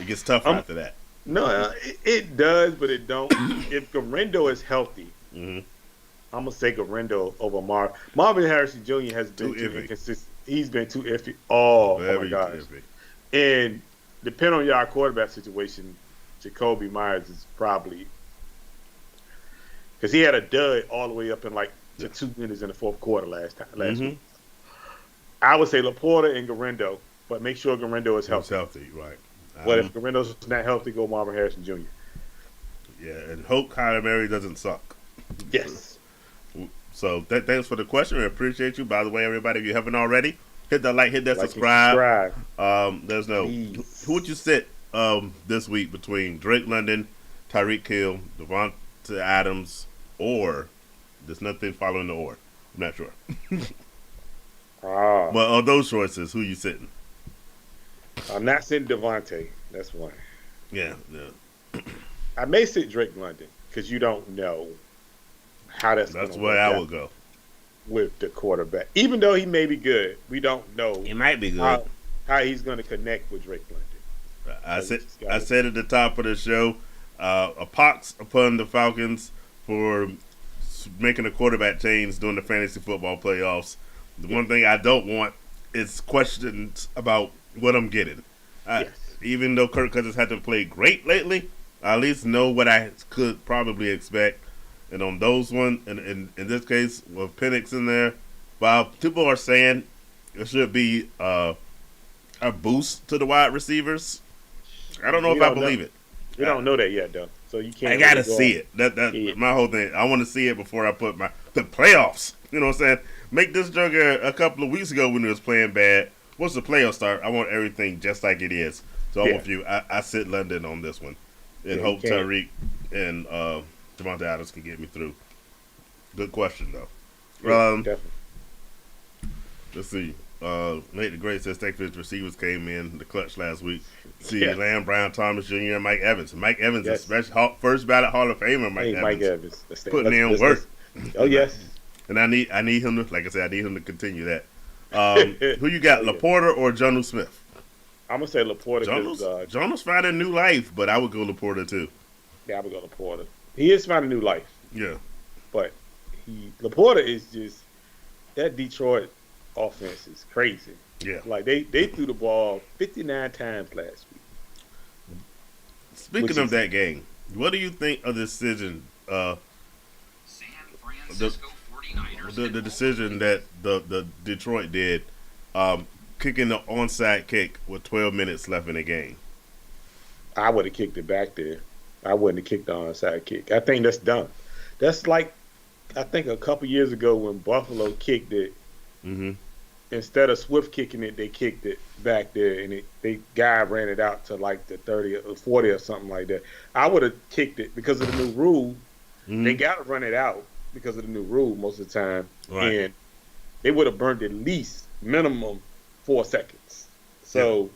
gets tough after that. No, it does, but it don't. If Garendo is healthy, I'm gonna say Garendo over Marvin Harrison Jr. has been too inconsistent. He's been too iffy. Oh my gosh! Iffy. And depending on your quarterback situation, Jacoby Myers is probably because he had a dud all the way up in the 2 minutes in the fourth quarter last week. I would say Laporta and Garendo, but make sure Garendo is healthy. Right. But if Garendo's not healthy, go Marvin Harrison Jr. Yeah, and hope Kyler Murray doesn't suck. Yes. So thanks for the question. We appreciate you. By the way, everybody, if you haven't already, hit that hit that subscribe. There's who would you sit this week between Drake London, Tyreek Hill, Devonta Adams, or there's nothing following the or. I'm not sure. But of those choices, who you sitting? I'm not sitting Devontae. That's one. Yeah. I may sit Drake London because you don't know how that's where I would go with the quarterback. Even though he may be good, we don't know. He might be good. How he's going to connect with Drake London. I said at the top of the show, a pox upon the Falcons for making a quarterback change during the fantasy football playoffs. The one thing I don't want it's questions about what I'm getting. Yes. Even though Kirk Cousins hasn't played great lately, I at least know what I could probably expect. And on those one, and in this case, with Penix in there, while people are saying it should be a boost to the wide receivers, I don't know if I believe it. We don't know that yet, though. So you can't. I gotta see it. That's my whole thing. I want to see it before I put the playoffs. You know what I'm saying? Make this joker a couple of weeks ago when he was playing bad. Once the playoffs start, I want everything just like it is. So I'm with you. I sit London on this one, and hope Tyreek and Javonte Adams can get me through. Good question though. Yeah, definitely. Let's see. Nate the Great says Steakfish receivers came in the clutch last week. See Lamb, Brown, Thomas Jr., and Mike Evans. Mike Evans is first ballot Hall of Famer. Mike Evans putting in work. Oh yes. And I need him to, like I said, I need him to continue that. Who you got, Laporta or Jonnu Smith? I'm gonna say Laporta. Jonnu's finding new life, but I would go Laporta too. Yeah, I would go Laporta. He is finding new life. Yeah, but Laporta is just that Detroit offense is crazy. Yeah, like they threw the ball 59 times last week. Speaking of that game, what do you think of the decision? The decision that the Detroit did, kicking the onside kick with 12 minutes left in the game. I would have kicked it back there. I wouldn't have kicked the onside kick. I think that's dumb. That's like, I think a couple years ago when Buffalo kicked it, instead of Swift kicking it, they kicked it back there, and the guy ran it out to like the 30 or 40 or something like that. I would have kicked it because of the new rule. They got to run it out because of the new rule most of the time, and they would have burned at least minimum 4 seconds. So,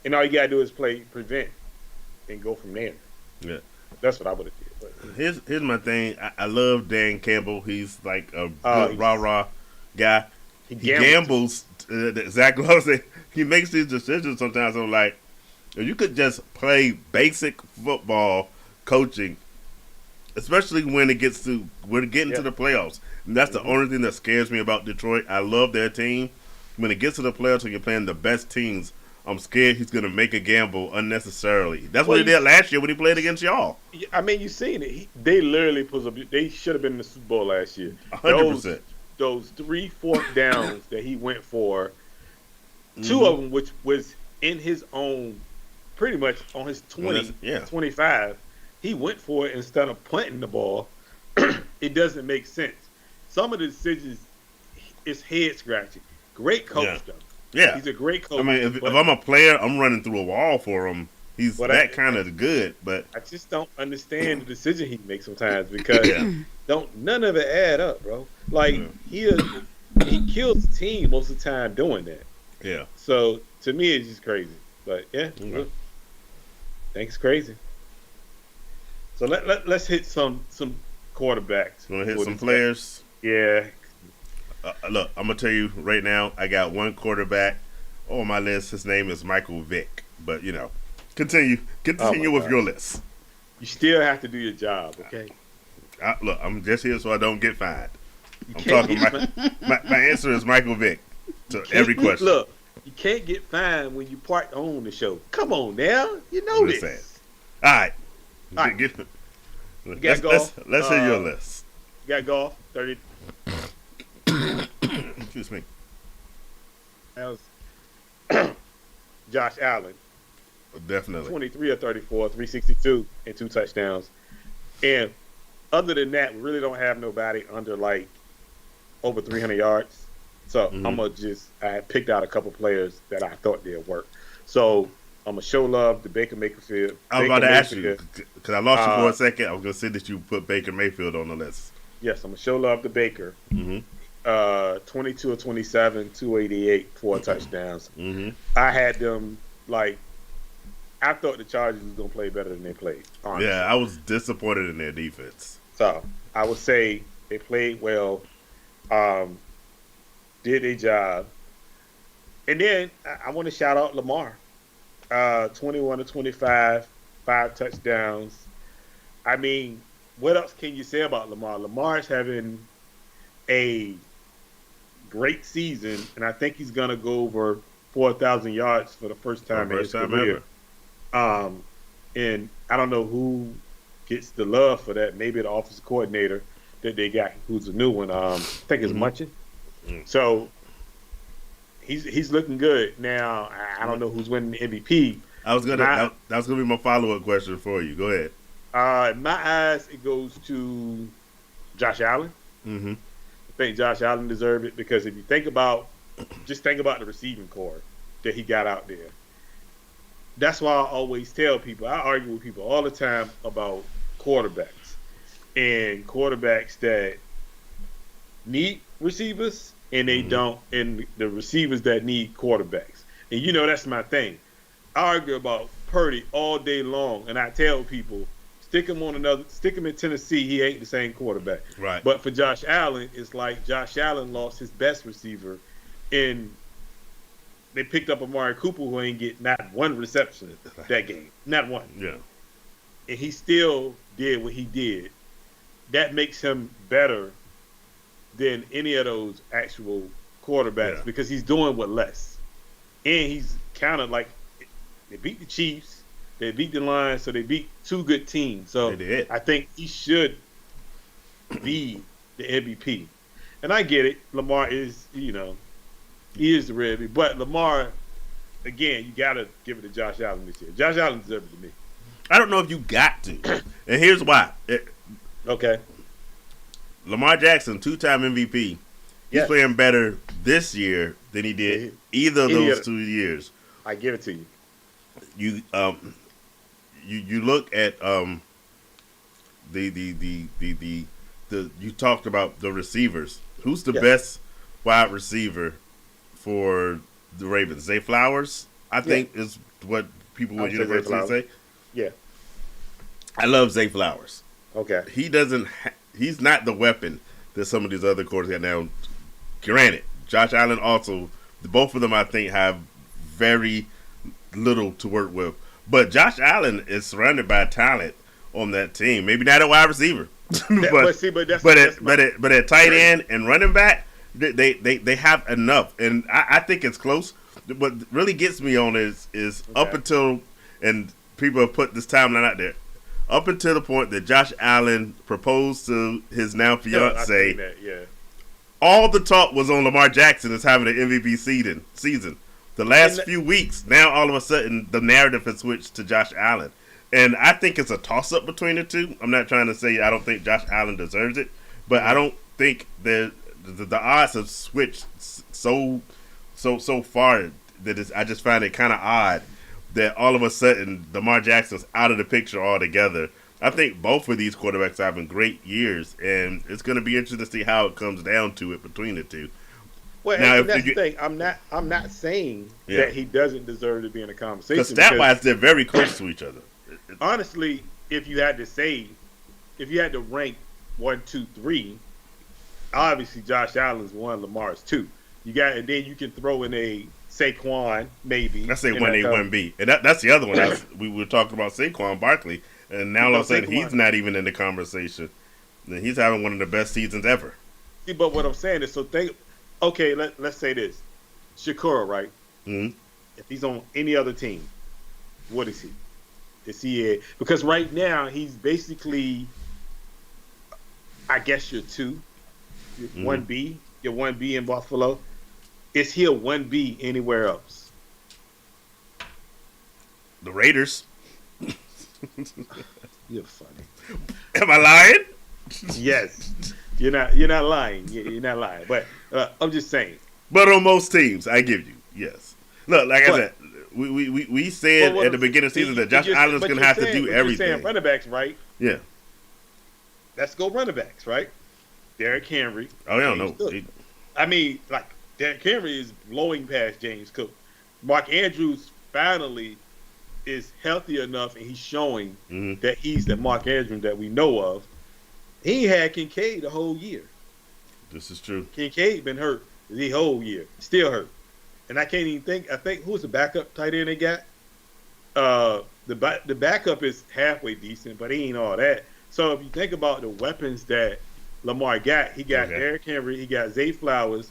and all you got to do is prevent, and go from there. Yeah. That's what I would have did. But here's my thing. I love Dan Campbell. He's like a good rah-rah guy. He gambles. Exactly what I'm saying. He makes these decisions sometimes. I'm like, if you could just play basic football coaching, especially when it gets to getting to the playoffs. And that's the only thing that scares me about Detroit. I love their team. When it gets to the playoffs and you're playing the best teams, I'm scared he's going to make a gamble unnecessarily. That's what he did last year when he played against y'all. I mean, you've seen it. They literally they should have been in the Super Bowl last year. 100%. Those 3 4th downs that he went for, 2 of them which was in his own, pretty much on his 25, he went for it instead of punting the ball. It doesn't make sense. Some of the decisions is head scratching. Great coach though. Yeah, he's a great coach. I mean, if I'm a player, I'm running through a wall for him. He's that kind of good, but I just don't understand the decision he makes sometimes because none of it add up, bro. Like he kills the team most of the time doing that. Yeah. So to me, it's just crazy. But I think it's crazy. So let's hit some quarterbacks. Want to hit some players? Yeah. Look, I'm gonna tell you right now. I got one quarterback on my list. His name is Michael Vick. But continue with your list. You still have to do your job, okay? Look, I'm just here so I don't get fined. I'm talking. My answer is Michael Vick to every question. Look, you can't get fined when you part own the show. Come on now, you know this. Saying. All right. Let's hear your list. You got golf 30. Excuse me. That was Josh Allen. Definitely. 23 or 34, 362, and 2 touchdowns. And other than that, we really don't have nobody under like over 300 yards. So I picked out a couple players that I thought did work. So I'm going to show love to Baker Mayfield. I was about to ask you, because I lost you for a second. I was going to say that you put Baker Mayfield on the list. Yes, I'm going to show love to Baker. 22 or 27, 288, 4 touchdowns. I had them I thought the Chargers was going to play better than they played. Honestly. Yeah, I was disappointed in their defense. So I would say they played well, did a job. And then I want to shout out Lamar. 21 to 25, 5 touchdowns. I mean, what else can you say about Lamar? Lamar's having a great season, and I think he's gonna go over 4,000 yards for the first time in his career. And I don't know who gets the love for that. Maybe the offensive coordinator that they got, who's a new one. I think it's Munchin. So he's looking good now. I don't know who's winning the MVP. That was gonna be my follow-up question for you. Go ahead. In my eyes, it goes to Josh Allen. I think Josh Allen deserved it because if you think about the receiving core that he got out there. That's why I always tell people, I argue with people all the time about quarterbacks and quarterbacks that need receivers and they don't, and the receivers that need quarterbacks. And that's my thing. I argue about Purdy all day long, and I tell people, stick him in Tennessee, he ain't the same quarterback. Right. But for Josh Allen, it's like Josh Allen lost his best receiver, and they picked up Amari Cooper, who ain't get not one reception that game. Not one. Yeah. And he still did what he did. That makes him better than any of those actual quarterbacks because he's doing with less. And he's kind of like, they beat the Chiefs, they beat the Lions, so they beat two good teams. So I think he should be the MVP. And I get it. Lamar is, he is the red. But Lamar, again, you got to give it to Josh Allen this year. Josh Allen deserves it to me. I don't know if you got to. And here's why. Okay. Lamar Jackson, 2-time MVP. He's playing better this year than he did either of those 2 years. I give it to you. You look at you talked about the receivers. Who's the best wide receiver for the Ravens? Zay Flowers, I think, is what people would universally say. Yeah. I love Zay Flowers. Okay. He's not the weapon that some of these other quarterbacks got now. Granted, Josh Allen also, both of them I think have very little to work with. But Josh Allen is surrounded by talent on that team. Maybe not a wide receiver. but at tight end and running back, they have enough. And I think it's close. What really gets me on is up until, and people have put this timeline out there, up until the point that Josh Allen proposed to his now fiance, all the talk was on Lamar Jackson as having an MVP season. The last few weeks, now all of a sudden the narrative has switched to Josh Allen. And I think it's a toss-up between the two. I'm not trying to say I don't think Josh Allen deserves it, but I don't think that the odds have switched so far that I just find it kind of odd that all of a sudden Lamar Jackson's out of the picture altogether. I think both of these quarterbacks are having great years, and it's going to be interesting to see how it comes down to it between the two. Well, now, that's the thing. I'm not saying that he doesn't deserve to be in the conversation. Because stat-wise, they're very close to each other. Honestly, if you had to rank 1, 2, 3, obviously Josh Allen's 1, Lamar's 2. And then you can throw in a Saquon, maybe. I say 1A, 1B. And that's the other one. We were talking about Saquon Barkley, and now all of a sudden he's not even in the conversation. And he's having one of the best seasons ever. See, but what I'm saying is, okay, let's say this. Shakura, right? Mm-hmm. If he's on any other team, what is he? Is he because right now he's basically, I guess you're 2. You're 1B. You're 1B in Buffalo. Is he a 1B anywhere else? The Raiders. You're funny. Am I lying? Yes. You're not lying. You're not lying. But I'm just saying. But on most teams, I give you, yes. Look, like I said, we said at the beginning of the season that Josh Allen's going to have to do everything. You're saying running backs, right? Yeah. Let's go running backs, right? Derrick Henry. Oh, yeah, no. I mean, like, Derrick Henry is blowing past James Cook. Mark Andrews finally is healthy enough, and he's showing that he's the Mark Andrews that we know of. He had Kincaid the whole year. This is true. Kincaid been hurt the whole year. Still hurt. And I can't even think. I think who's the backup tight end they got? The backup is halfway decent, but he ain't all that. So if you think about the weapons that Lamar got, he got Derrick Henry, he got Zay Flowers,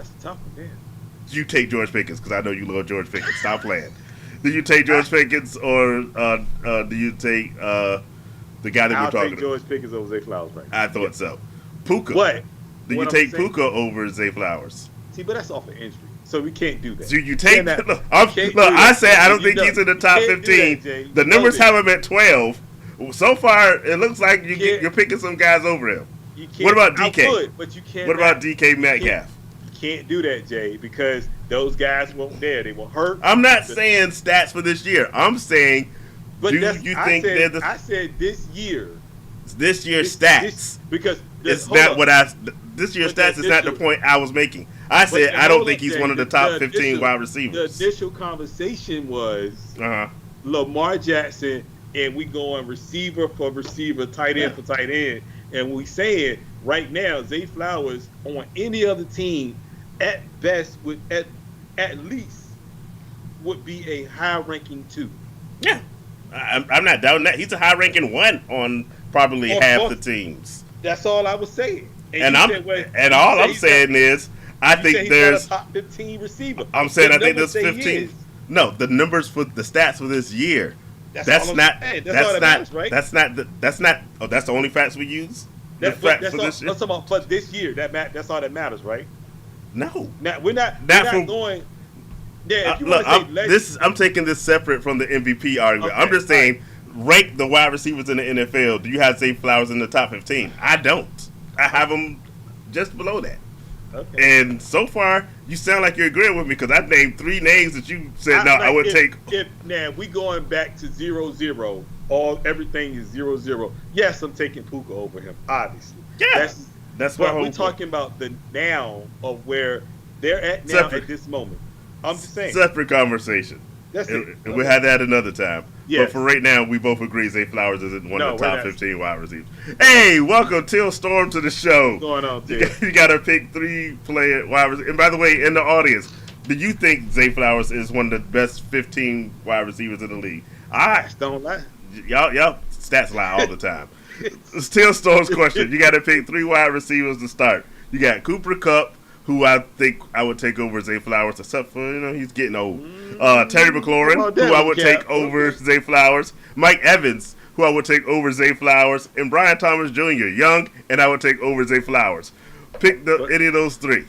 That's a tough one, man. You take George Pickens because I know you love George Pickens. Stop playing. Do you take George Pickens or do you take the guy that we're talking about? I'll take George Pickens over Zay Flowers right now. I thought so. Puka. What? Do you take Puka over Zay Flowers? See, but that's off an injury, so we can't do that. So you take. I said I don't think he's in the top 15. The numbers have him at 12. So far, it looks like you're picking some guys over him. What about DK? But you can't. What about DK Metcalf? You can't do that, Jay, because those guys weren't there. They were hurt. I'm not saying stats for this year. I'm saying, do you think they're the? I said this year. This year's stats. Because it's not what I. This year's stats is not the point I was making. I said I don't think he's one of the top 15 wide receivers. The initial conversation was Lamar Jackson, and we going receiver for receiver, tight end for tight end, and we saying right now Zay Flowers on any other team at best would at least would be a high-ranking 2. Yeah, I'm not doubting that. He's a high-ranking 1 on probably half the teams. That's all I was saying. And I'm saying is, I think there's a top 15 receiver. I'm saying I think there's 15. No, the numbers for the stats for this year. That's not. Right? That's not. Oh, that's the only facts we use. That's for this year. For this year, that's all that matters, right? No, we're not going. Yeah, if you look, I'm taking this separate from the MVP argument. Okay, I'm just saying, rank the wide receivers in the NFL. Do you have Zay Flowers in the top 15? I don't. I have him just below that. Okay. And so far, you sound like you're agreeing with me because I named 3 names that you said I would take. Now we going back to 0-0. Everything is 0-0. Yes, I'm taking Puka over him. Obviously. Yeah. That's what we're talking about the now of where they're at now at this moment. I'm just saying. Separate conversation. That's it. We'll have that another time. Yes. But for right now, we both agree Zay Flowers isn't one of the top 15 wide receivers. Hey, welcome Till Storm to the show. What's going on, Till? You got to pick 3 player wide receivers. And by the way, in the audience, do you think Zay Flowers is one of the best 15 wide receivers in the league? Don't lie. Y'all stats lie all the time. It's Till Storm's question. You got to pick 3 wide receivers to start. You got Cooper Kupp, who I think I would take over Zay Flowers, except for, he's getting old. Terry McLaurin, who I would take over Zay Flowers. Mike Evans, who I would take over Zay Flowers. And Brian Thomas Jr., young, and I would take over Zay Flowers. Pick any of those 3.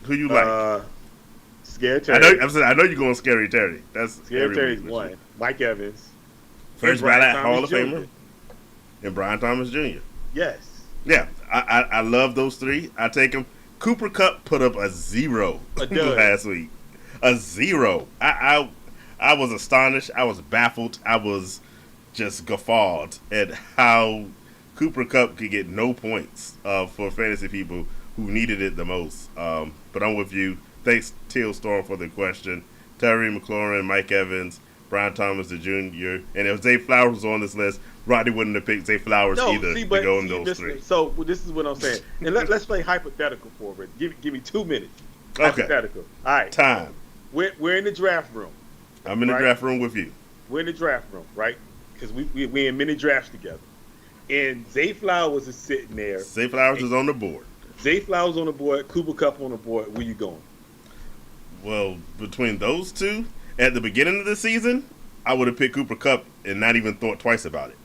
Who you like? Scary Terry. I know you're going Scary Terry. That's Scary Terry's 1. Mike Evans. First ballot Hall of Famer. And Brian Thomas Jr. Yes. Yeah, I love those 3. I take them. Cooper Kupp put up a 0 last week. A 0. I was astonished. I was baffled. I was just guffawed at how Cooper Kupp could get no points for fantasy people who needed it the most. But I'm with you. Thanks, Till Storm, for the question. Terry McLaurin, Mike Evans, Brian Thomas the Jr., and if Zay Flowers was on this list, Rodney wouldn't have picked Zay Flowers either to go in those 3. So this is what I'm saying. And let's play hypothetical for it. Give me 2 minutes. Okay. Hypothetical. All right. Time. We're in the draft room. I'm in the draft room with you. We're in the draft room, right? Because we in many drafts together. And Zay Flowers is sitting there. Zay Flowers is on the board. Zay Flowers on the board. Cooper Kupp on the board. Where you going? Well, between those 2, at the beginning of the season, I would have picked Cooper Kupp and not even thought twice about it.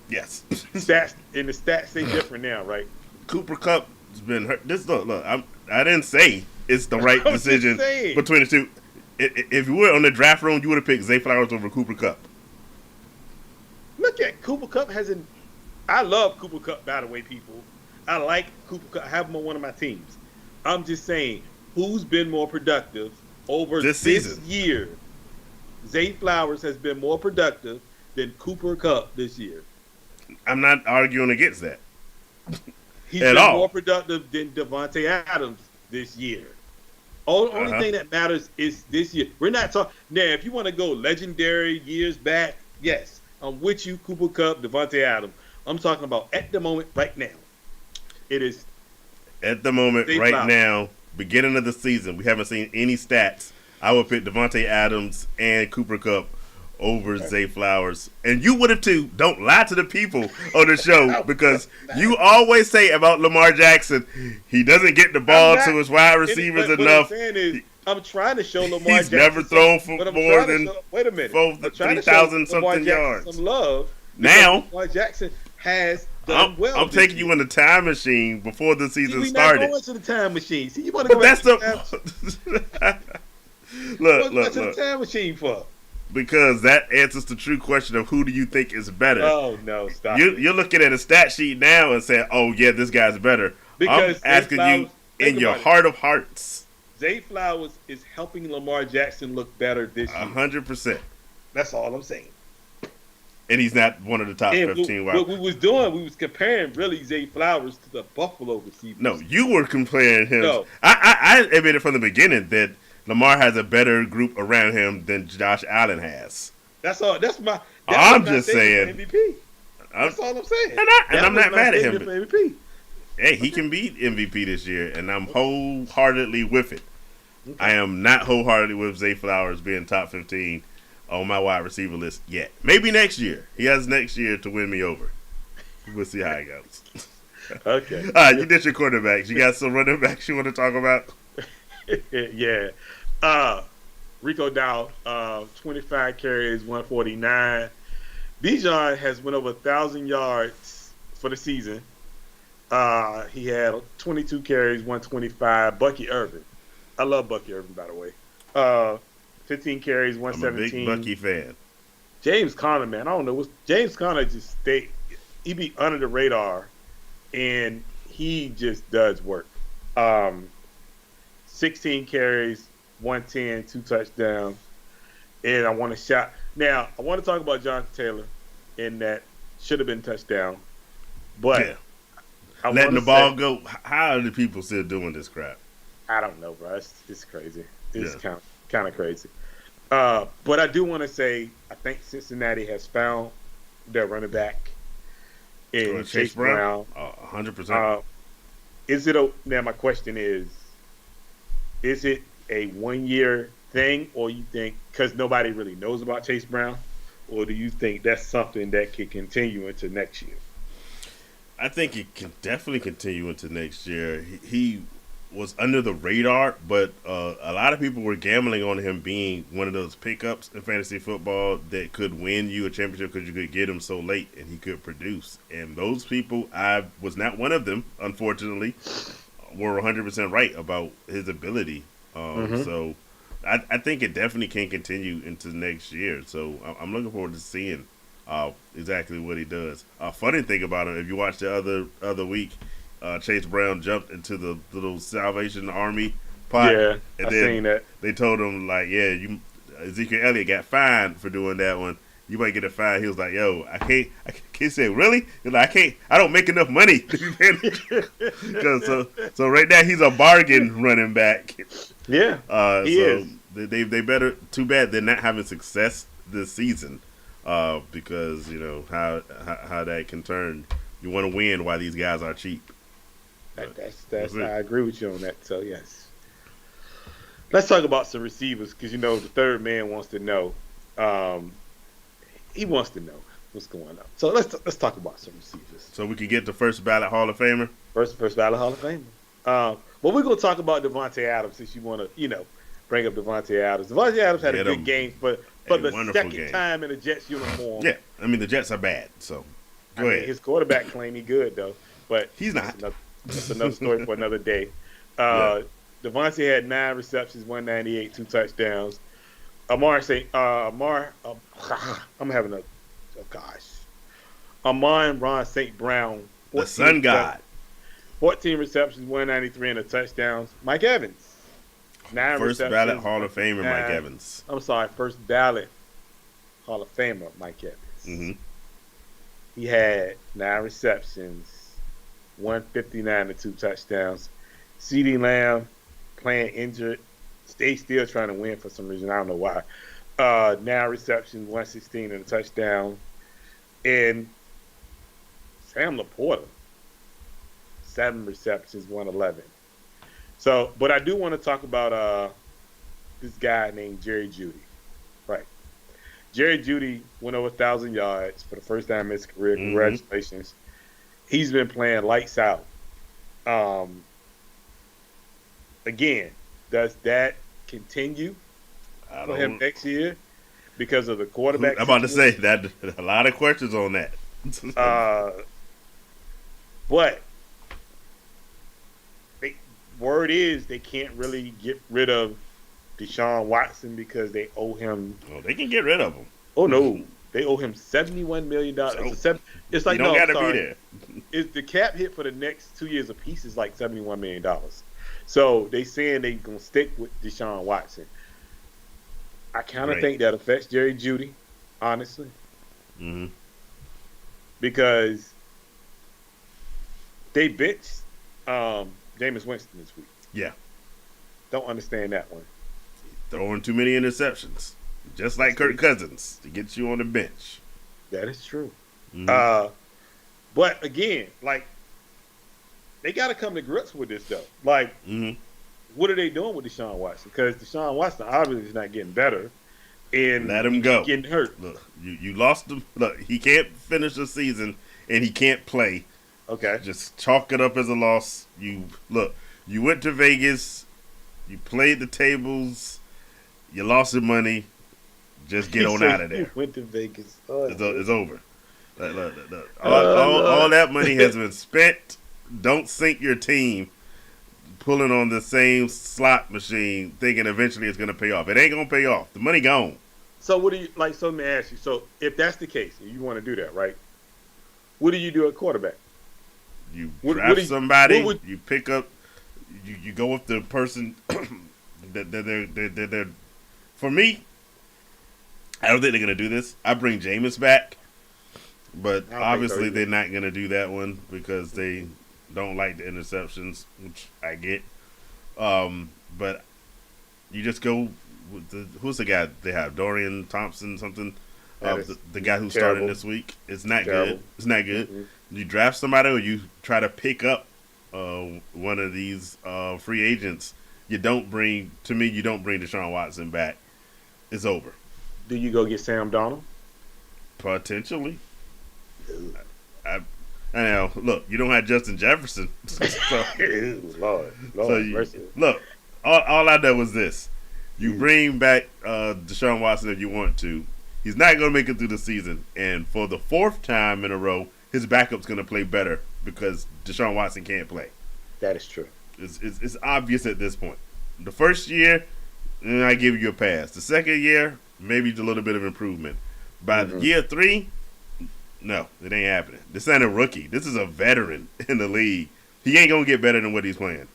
Yes. The stats say different now, right? Cooper Kupp has been hurt. Look, I didn't say it's the right decision between the 2. If you were on the draft room, you would have picked Zay Flowers over Cooper Kupp. Look at Cooper Kupp I love Cooper Kupp, by the way, people. I like Cooper Kupp. I have him on one of my teams. I'm just saying, who's been more productive over this year? Zay Flowers has been more productive than Cooper Kupp this year. I'm not arguing against that. He's been more productive than Devontae Adams this year. Only thing that matters is this year. We're not talking now. If you want to go legendary years back, yes, I'm with you. Cooper Kupp, Devontae Adams. I'm talking about at the moment, right now. It is at the moment, right now. Beginning of the season, we haven't seen any stats. I would pick Devontae Adams and Cooper Kupp over Zay Flowers. And you would have too. Don't lie to the people on the show because you always say about Lamar Jackson, he doesn't get the ball to his wide receivers enough. What I'm saying is, I'm trying to show Lamar He's Jackson never thrown for more than wait a minute. 3,000 something yards. Some love. Now, Lamar Jackson has done well. I'm taking you in the time machine before the season started. We're not going to the time machine. See, you want to go back to the time machine. Look. The time machine for? Because that answers the true question of who do you think is better. Oh, no, stop. You're looking at a stat sheet now and saying, oh, yeah, this guy's better. Because I'm asking you in your heart of hearts. Zay Flowers is helping Lamar Jackson look better this year. 100%. That's all I'm saying. And he's not one of the top 15 wide. What we was comparing really Zay Flowers to the Buffalo receivers. No, you were comparing him. No. I admitted from the beginning that Lamar has a better group around him than Josh Allen has. That's all. I'm just saying. MVP. That's all I'm saying. And I'm not mad at him. MVP. Hey, he can be MVP this year, and I'm wholeheartedly with it. Okay. I am not wholeheartedly with Zay Flowers being top 15 on my wide receiver list yet. Maybe next year. He has next year to win me over. We'll see how it goes. Okay. All right, you did your quarterbacks. You got some running backs you want to talk about? Yeah. Rico Dow, 25 carries, 149. Bijan has went over 1,000 yards for the season. He had 22 carries, 125. Bucky Irvin. I love Bucky Irvin, by the way. 15 carries, 117. I'm a big Bucky fan. James Conner, man, I don't know. James Conner just he be under the radar, and he just does work. 16 carries, 110, 2 touchdowns. And I want to shout. Now, I want to talk about Jonathan Taylor, and that should have been touchdown. But yeah. Letting the ball go. How are the people still doing this crap? I don't know, bro. It's crazy. It's kind of crazy. But I do want to say I think Cincinnati has found their running back in Chase Brown. 100%. Now my question is it a 1-year thing, or you think because nobody really knows about Chase Brown, or do you think that's something that can continue into next year? I think it can definitely continue into next year. He was under the radar, but a lot of people were gambling on him being one of those pickups in fantasy football that could win you a championship because you could get him so late and he could produce. And those people, I was not one of them, unfortunately, were 100% right about his ability. So I think it definitely can continue into next year. So I'm looking forward to seeing exactly what he does. Funny thing about him, if you watch the other week, Chase Brown jumped into the little Salvation Army pot. Yeah, and I then seen that. They told him, like, yeah, Ezekiel Elliott got fined for doing that one. You might get a fine. He was like, yo, I can't say, really? He's like, I don't make enough money. So right now he's a bargain running back. Yeah, he is. They better, too bad they're not having success this season because, you know, how that can turn. You want to win while these guys are cheap. That's I agree with you on that. So yes, let's talk about some receivers because the third man wants to know. He wants to know what's going on. So let's talk about some receivers. So we can get the first ballot Hall of Famer. First ballot Hall of Famer. Well, we're gonna talk about Devontae Adams since you want to bring up Devontae Adams. Devontae Adams had a good game for the second time in a Jets uniform. Yeah, I mean the Jets are bad. So go ahead. His quarterback claimed he good though, but he's not. That's another story for another day. Devontae had 9 receptions, 198, 2 touchdowns. Amon Ron St. Brown, the Sun God, 14 receptions, 193, and a touchdown. Mike Evans, 9 first ballot Hall of Famer, Mike Evans. I'm sorry, first ballot Hall of Famer, Mike Evans. Mm-hmm. He had 9 receptions, 159 and 2 touchdowns. CeeDee Lamb playing injured. They still trying to win for some reason. I don't know why. 9 receptions, 116 and a touchdown. And Sam Laporta, 7 receptions, 111. So, but I do want to talk about this guy named Jerry Jeudy. Right. Jerry Jeudy went over 1,000 yards for the first time in his career. Mm-hmm. Congratulations. He's been playing lights out. Again, does that continue for him next year because of the quarterback I'm about to say that a lot of questions on that. But word is they can't really get rid of Deshaun Watson because they owe him. Oh, they can get rid of him. Oh no, they owe him $71 million. It's like, you don't gotta sorry. be there. It's the cap hit for the next 2 years apiece is like $71 million. So they saying they gonna stick with Deshaun Watson. I kind of think that affects Jerry Jeudy, honestly, because they benched Jameis Winston this week. Yeah, don't understand that one. Throwing too many interceptions, just like Kirk Cousins, to get you on the bench. That is true. But again, like, they got to come to grips with this, though. Like, what are they doing with Deshaun Watson? Because Deshaun Watson obviously is not getting better. And let him go. Getting hurt. Look, you lost him. Look, he can't finish the season, and he can't play. Okay. Just chalk it up as a loss. You went to Vegas. You played the tables. You lost your money. Just get on out of there. You went to Vegas. Oh, it's over. All that money has been spent. Don't sink your team pulling on the same slot machine thinking eventually it's going to pay off. It ain't going to pay off. The money gone. So what do you like? So let me ask you. So if that's the case, and you want to do that, right? What do you do at quarterback? You draft somebody. You pick up. You go with the person that they're. For me, I don't think they're going to do this. I bring Jameis back, but obviously they're not going to do that one because they don't like the interceptions, which I get. But you just go with who's the guy they have? Dorian Thompson, something. The guy who's starting this week. It's not good. It's not good. Mm-hmm. You draft somebody or you try to pick up one of these free agents. You don't bring Deshaun Watson back. It's over. Do you go get Sam Darnold? Potentially. I know. Look, you don't have Justin Jefferson. So, Lord mercy. Look, all I know is this. You bring back Deshaun Watson if you want to. He's not going to make it through the season. And for the fourth time in a row, his backup's going to play better because Deshaun Watson can't play. That is true. It's obvious at this point. The first year, I give you a pass. The second year, maybe a little bit of improvement. By year 3, no, it ain't happening. This ain't a rookie. This is a veteran in the league. He ain't going to get better than what he's playing.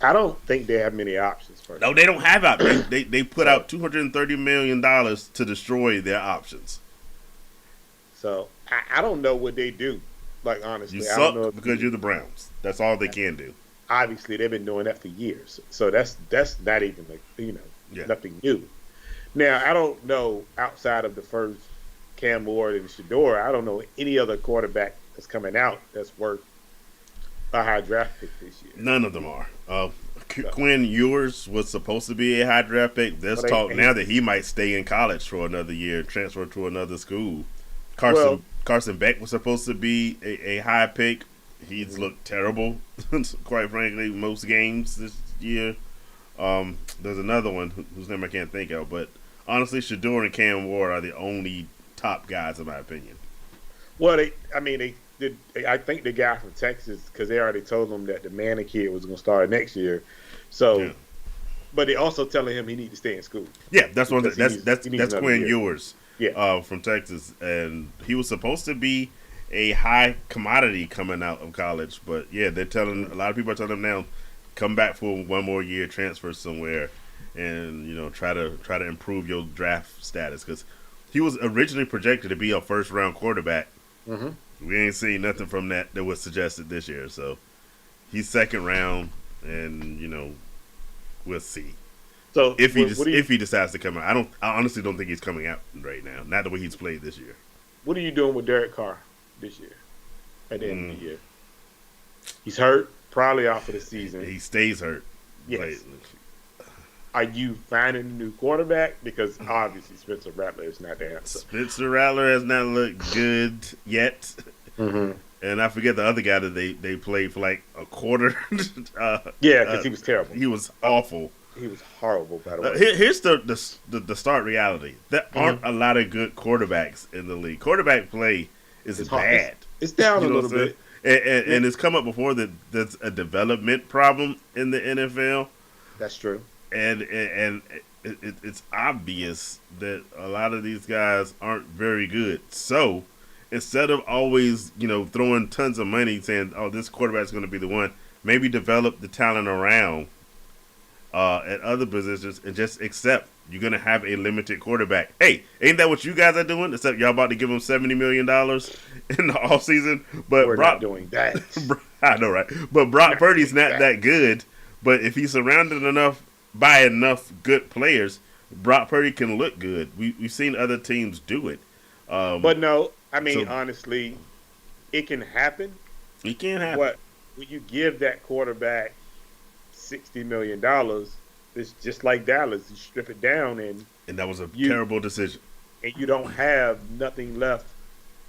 I don't think they have many options. No, they don't have options. They put out $230 million to destroy their options. So, I don't know what they do. Like, honestly. You I don't know suck because you're the Browns. That's all they can do. Obviously, they've been doing that for years. So, that's not even, nothing new. Now, I don't know, outside of the first Cam Ward and Shador, I don't know any other quarterback that's coming out that's worth a high draft pick this year. None of them are. Quinn Ewers was supposed to be a high draft pick. There's talk now that he might stay in college for another year, transfer to another school. Carson Beck was supposed to be a high pick. He's looked terrible, quite frankly, most games this year. There's another one whose name I can't think of, but honestly, Shador and Cam Ward are the only top guys in my opinion. Well, I think the guy from Texas, because they already told him that the Manning kid was going to start next year. So, but they also telling him he needs to stay in school. Yeah, that's Quinn Ewers. Yeah, from Texas, and he was supposed to be a high commodity coming out of college, but yeah, they're telling a lot of people are telling him now, come back for one more year, transfer somewhere, and try to improve your draft status because he was originally projected to be a first round quarterback. Mm-hmm. We ain't seen nothing from that was suggested this year, so he's second round, and we'll see. So if he decides to come out, I honestly don't think he's coming out right now. Not the way he's played this year. What are you doing with Derek Carr this year? At the end of the year, he's hurt, probably out for the season. He stays hurt. Yes. are you finding a new quarterback? Because obviously Spencer Rattler is not the answer. Spencer Rattler has not looked good yet. Mm-hmm. And I forget the other guy that they played for like a quarter. Yeah, because he was terrible. He was awful. He was horrible, by the way. Here's the start reality. There aren't a lot of good quarterbacks in the league. Quarterback play is bad. It's down a little bit. And it's come up before that there's a development problem in the NFL. That's true. And it's obvious that a lot of these guys aren't very good. So instead of always, throwing tons of money saying, oh, this quarterback's going to be the one, maybe develop the talent around at other positions and just accept you're going to have a limited quarterback. Hey, ain't that what you guys are doing? Except y'all about to give him $70 million in the offseason. But we're not doing that. I know, right? But Brock Purdy's not that good. But if he's surrounded by enough good players, Brock Purdy can look good. We've seen other teams do it. But no, honestly, it can happen. It can happen. But when you give that quarterback $60 million, it's just like Dallas. You strip it down, and that was a terrible decision. And you don't have nothing left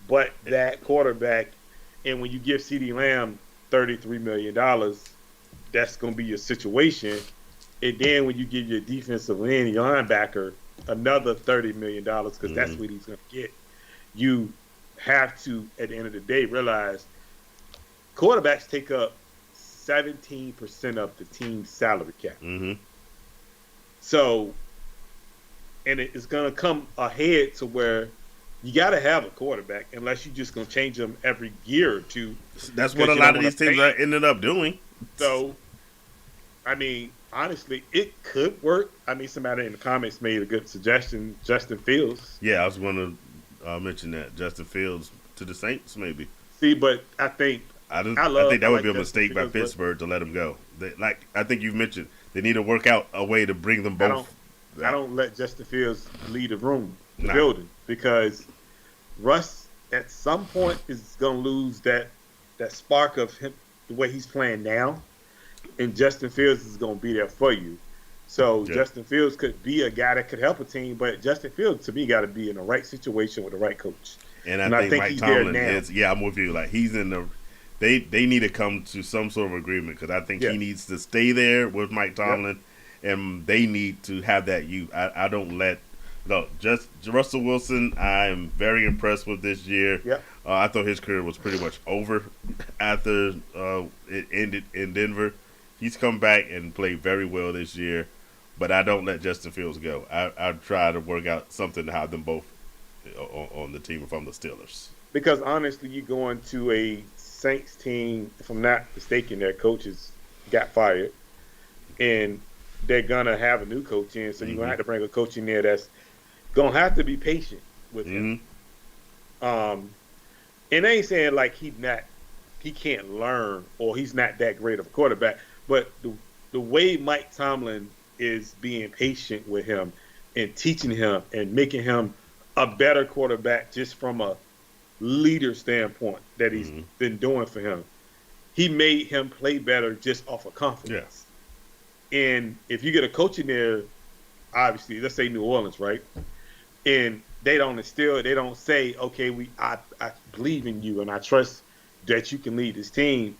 but that quarterback. And when you give CeeDee Lamb $33 million, that's going to be your situation. And then when you give your defensive end, your linebacker, another $30 million, because that's what he's going to get, you have to, at the end of the day, realize quarterbacks take up 17% of the team's salary cap. Mm-hmm. So, and it's going to come ahead to where you got to have a quarterback unless you're just going to change them every year or two. That's what a lot of these teams are ended up doing. So, honestly, it could work. Somebody in the comments made a good suggestion, Justin Fields. Yeah, I was going to mention that. Justin Fields to the Saints, maybe. See, but I think I think that would be a mistake by Pittsburgh to let him go. I think you've mentioned, they need to work out a way to bring them both. I don't let Justin Fields leave the building, because Russ at some point is going to lose that spark of him, the way he's playing now, and Justin Fields is going to be there for you. So Justin Fields could be a guy that could help a team, but Justin Fields to me got to be in the right situation with the right coach. And I think Mike Tomlin is. Yeah, I'm with you. Like, he's in the. They need to come to some sort of agreement, because I think he needs to stay there with Mike Tomlin, and they need to have that youth. I don't let just Russell Wilson. I'm very impressed with this year. Yep. I thought his career was pretty much over after it ended in Denver. He's come back and played very well this year, but I don't let Justin Fields go. I try to work out something to have them both on the team if I'm the Steelers. Because honestly, you go into a Saints team, if I'm not mistaken, their coaches got fired, and they're gonna have a new coach in. So you're gonna have to bring a coach in there that's gonna have to be patient with him. And I ain't saying like he can't learn or he's not that great of a quarterback, but the way Mike Tomlin is being patient with him and teaching him and making him a better quarterback just from a leader standpoint that he's been doing for him. He made him play better just off of confidence. Yeah. And if you get a coach in there, obviously, let's say New Orleans, right? And they don't say, okay, I believe in you and I trust that you can lead this team.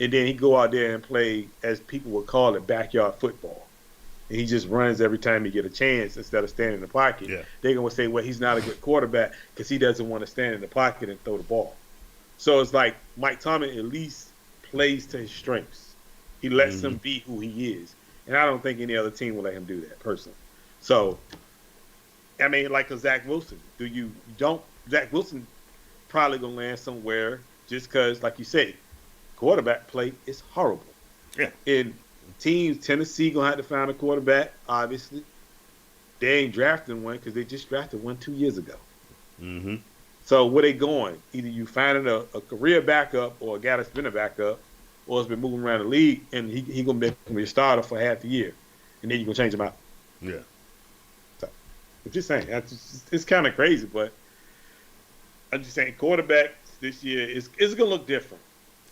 And then he go out there and play, as people would call it, backyard football. And he just runs every time he get a chance instead of standing in the pocket. Yeah. They're going to say, well, he's not a good quarterback because he doesn't want to stand in the pocket and throw the ball. So it's like Mike Tomlin at least plays to his strengths. He lets him be who he is. And I don't think any other team will let him do that, personally. So, like a Zach Wilson. Zach Wilson probably going to land somewhere just because, like you said, quarterback play is horrible. Yeah. And teams, Tennessee going to have to find a quarterback, obviously. They ain't drafting one because they just drafted one 2 years ago. Mm-hmm. So where they going? Either you finding a career backup or a guy that's been a backup or has been moving around the league, and he going to make him your starter for half the year. And then you're going to change him out. Yeah. So I'm just saying. It's kind of crazy, but I'm just saying quarterbacks this year is going to look different.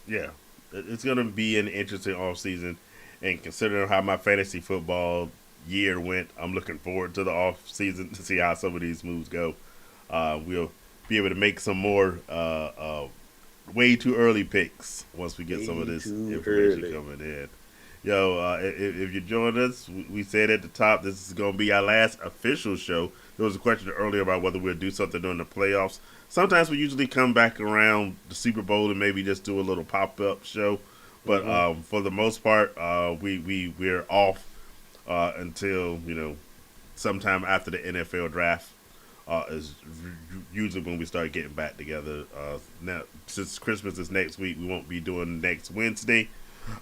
Yeah. It's going to be an interesting offseason. And considering how my fantasy football year went. I'm looking forward to the off season to see how some of these moves go. We'll be able to make some more way too early picks once we get some of this information coming in. Yo, if you join us, we said at the top this is going to be our last official show. There was a question earlier about whether we'll do something during the playoffs. Sometimes we usually come back around the Super Bowl and maybe just do a little pop-up show. But for the most part, we're off until, sometime after the NFL draft. Is usually when we start getting back together. Now, since Christmas is next week, we won't be doing next Wednesday.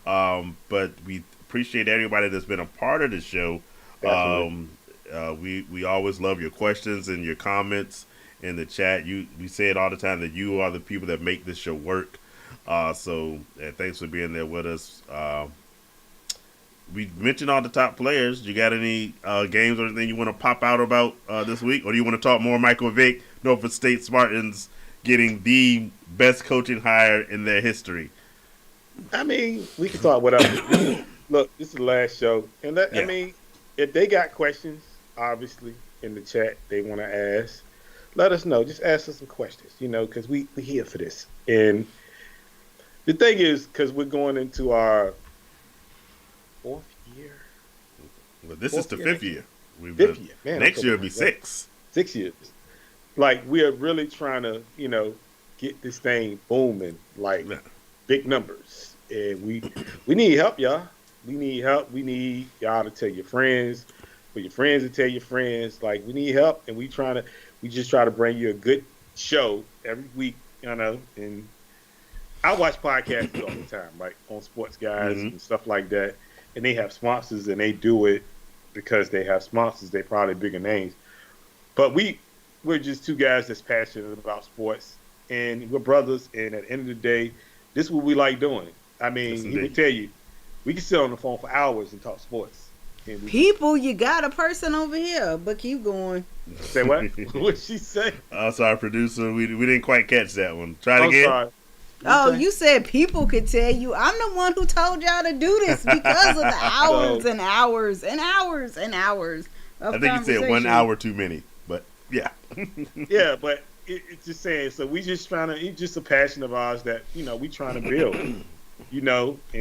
But we appreciate everybody that's been a part of the show. We always love your questions and your comments in the chat. We say it all the time that you are the people that make this show work. So thanks for being there with us. We mentioned all the top players. You got any games or anything you want to pop out about this week? Or do you want to talk more Michael Vick, Norfolk State Spartans getting the best coaching hire in their history? I mean, we can talk whatever. Look, this is the last show. And I mean, if they got questions, obviously, in the chat they want to ask, let us know. Just ask us some questions, because we're here for this. And the thing is, because we're going into our 4th year. Well, this is the 5th year. Fifth year. Man, next year will be 6. 6 years. Like, we are really trying to, get this thing booming, like big numbers. And we need help, y'all. We need help. We need y'all to tell your friends, for your friends to tell your friends. Like, we need help, and we just try to bring you a good show every week, and I watch podcasts all the time, like on Sports Guys and stuff like that. And they have sponsors, and they do it because they have sponsors. They probably bigger names. But we're just two guys that's passionate about sports, and we're brothers. And at the end of the day, this is what we like doing. I mean, he would tell you, we can sit on the phone for hours and talk sports. People, you got a person over here, but keep going. Say what? What'd she say? Oh, sorry, producer. We didn't quite catch that one. Try it again. Sorry. You said people could tell you. I'm the one who told y'all to do this because of the hours and hours and hours and hours of I think you said 1 hour too many, but yeah. Yeah, but it's just saying. So we just it's just a passion of ours that, we trying to build, and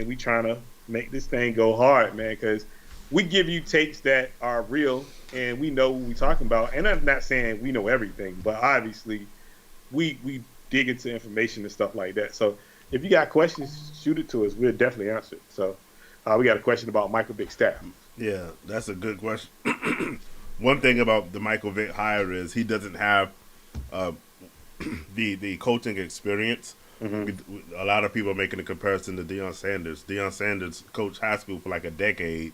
we trying to make this thing go hard, man, because we give you takes that are real and we know what we're talking about. And I'm not saying we know everything, but obviously we dig into information and stuff like that. So if you got questions, shoot it to us. We'll definitely answer it. So we got a question about Michael Vick's staff. Yeah, that's a good question. One thing about the Michael Vick hire is he doesn't have the coaching experience. A lot of people are making a comparison to Deion Sanders. Deion Sanders coached high school for like a decade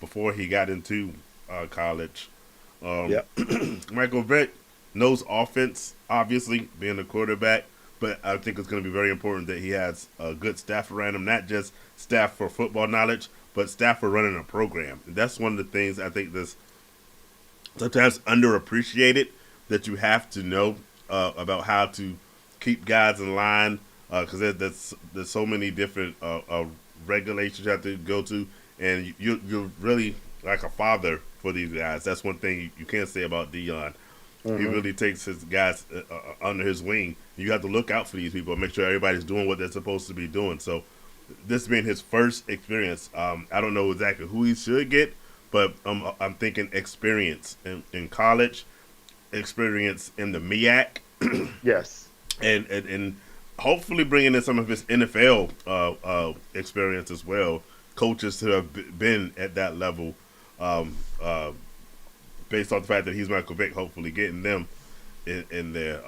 before he got into college. Michael Vick knows offense, obviously, being a quarterback, but I think it's going to be very important that he has a good staff around him, not just staff for football knowledge, but staff for running a program. And that's one of the things I think that's sometimes underappreciated, that you have to know about how to keep guys in line, because there's so many different regulations you have to go to, and you're really like a father for these guys. That's one thing you can't say about Deion. He really takes his guys under his wing. You have to look out for these people and make sure everybody's doing what they're supposed to be doing. So this being his first experience, I don't know exactly who he should get, but I'm thinking experience in college, experience in the MEAC. Yes. And hopefully bringing in some of his NFL experience as well. Coaches who have been at that level, based on the fact that he's Michael Vick, hopefully getting them in there.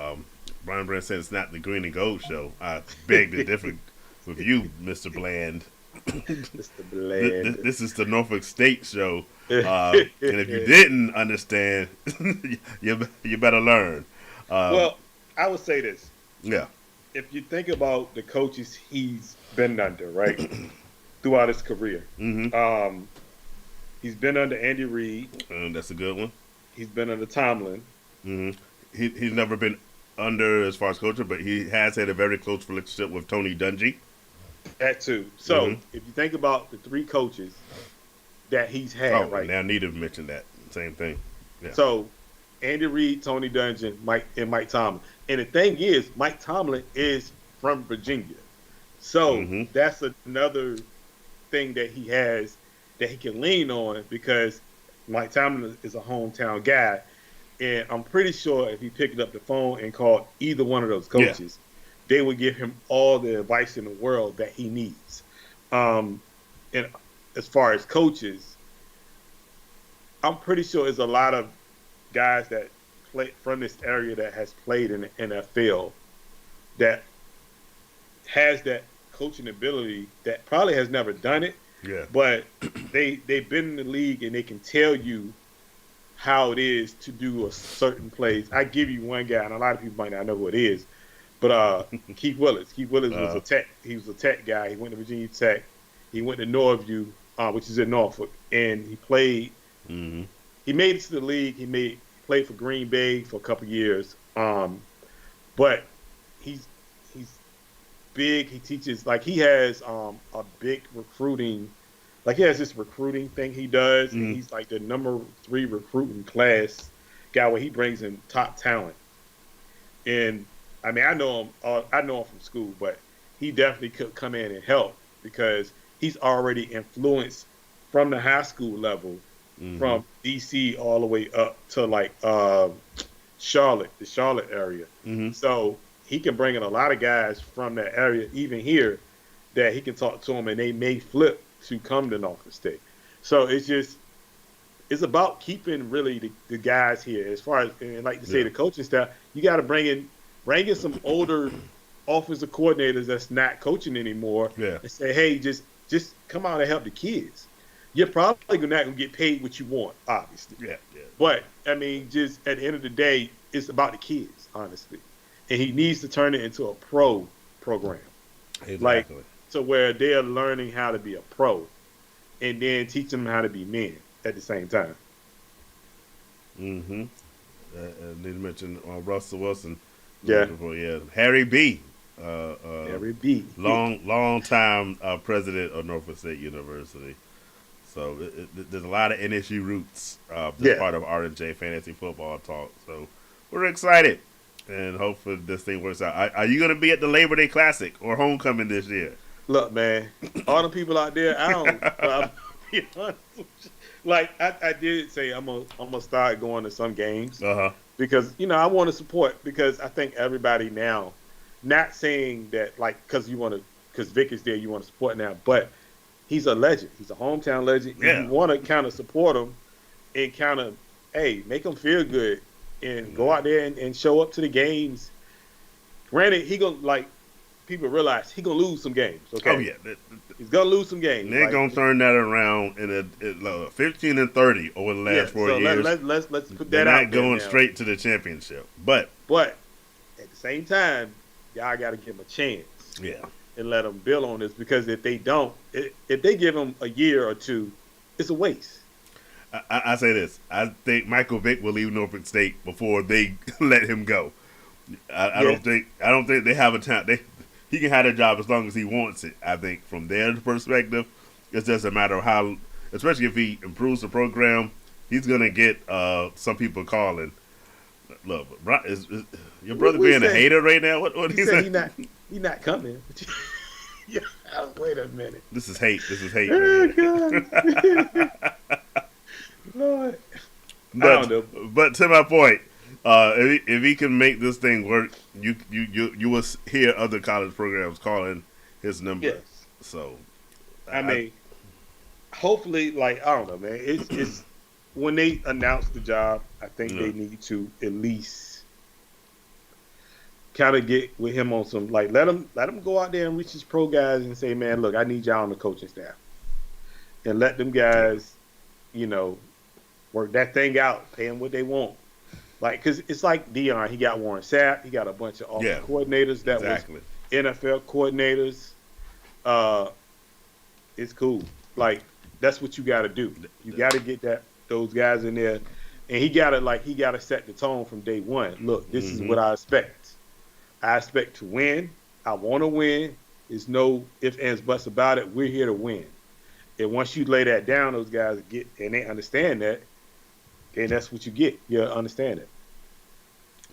Brian Brand said it's not the Green and Gold show. I beg to differ with you, Mr. Bland. Mr. Bland. This is the Norfolk State show. And if you didn't understand, you better learn. Well, I would say this. Yeah. If you think about the coaches he's been under, right, throughout his career, he's been under Andy Reid. That's a good one. He's been under Tomlin. He's never been under as far as coaching, but he has had a very close relationship with Tony Dungy. That too. So if you think about the three coaches, that he's had. Oh, right now Nita mentioned that same thing. Yeah. So Andy Reid, Tony Dungy, Mike Tomlin. And the thing is, Mike Tomlin is from Virginia. So that's another thing that he has that he can lean on, because Mike Tomlin is a hometown guy. And I'm pretty sure if he picked up the phone and called either one of those coaches, they would give him all the advice in the world that he needs. And as far as coaches, I'm pretty sure there's a lot of guys that play from this area that has played in the NFL that has that coaching ability that probably has never done it. Yeah. But they've been in the league and they can tell you how it is to do a certain plays. I give you one guy, and a lot of people might not know who it is, but Keith Willis. Keith Willis was a Tech. He was a Tech guy. He went to Virginia Tech. He went to Northview, which is in Norfolk, and he played. He made it to the league. He played for Green Bay for a couple years. But he's big. He teaches, like, he has a big recruiting. Like, he has this recruiting thing he does, and he's like the number 3 recruiting class guy where he brings in top talent. And I mean, I know him from school, but he definitely could come in and help because he's already influenced from the high school level, from DC all the way up to like Charlotte, the Charlotte area. So he can bring in a lot of guys from that area, even here, that he can talk to them, and they may flip to come to Norfolk State. So it's about keeping really the guys here. As far as, and like to say, the coaching staff, you got to bring in some older offensive coordinators that's not coaching anymore, and say, hey, just come out and help the kids. You're probably not going to get paid what you want, obviously. But I mean, just at the end of the day, it's about the kids, honestly. And he needs to turn it into a pro program. Exactly. Like, to where they're learning how to be a pro and then teaching them how to be men at the same time. Need to mention Russell Wilson. Yeah. Harry B. Harry B. Long time president of Norfolk State University. So there's a lot of NSU roots. This part of R&J Fantasy Football Talk. So we're excited. And hopefully this thing works out. Are you going to be at the Labor Day Classic or Homecoming this year? Look, man, all the people out there, I don't. I'll be honest with you. Like I did say, I'm gonna start going to some games because I want to support, because I think everybody now, not saying that like because Vic is there, you want to support now, but he's a legend. He's a hometown legend. Yeah. You want to kind of support him and kind of make him feel good and go out there and show up to the games. Granted, he gonna like. People realize he's going to lose some games, okay? Oh, yeah. He's going to lose some games. They're going to turn that around in 15-30 over the last 4 years. Let's put that out. They're not going straight to the championship. But at the same time, y'all got to give him a chance. Yeah. And let them build on this, because if they don't, if they give him a year or two, it's a waste. I say this. I think Michael Vick will leave Norfolk State before they let him go. I don't think they have a time. He can have a job as long as he wants it. I think from their perspective, it's just a matter of how, especially if he improves the program, he's going to get some people calling. Look, is your brother being a hater right now? What he said? He's not coming. Yeah, wait a minute. This is hate. Oh, God. Lord. I don't know. But to my point, if he can make this thing work, you will hear other college programs calling his number. Yes. So, I mean, hopefully, like, I don't know, man. It's when they announce the job, I think they need to at least kind of get with him on some, like, let him go out there and reach his pro guys and say, man, look, I need y'all on the coaching staff, and let them guys, work that thing out, pay them what they want. Like, because it's like Dion. He got Warren Sapp. He got a bunch of offensive coordinators that was NFL coordinators. It's cool. Like, that's what you got to do. You got to get those guys in there, and he got to set the tone from day one. Look, this is what I expect. I expect to win. I want to win. There's no ifs, ands, buts about it. We're here to win. And once you lay that down, those guys get and they understand that, then that's what you get. You understand it.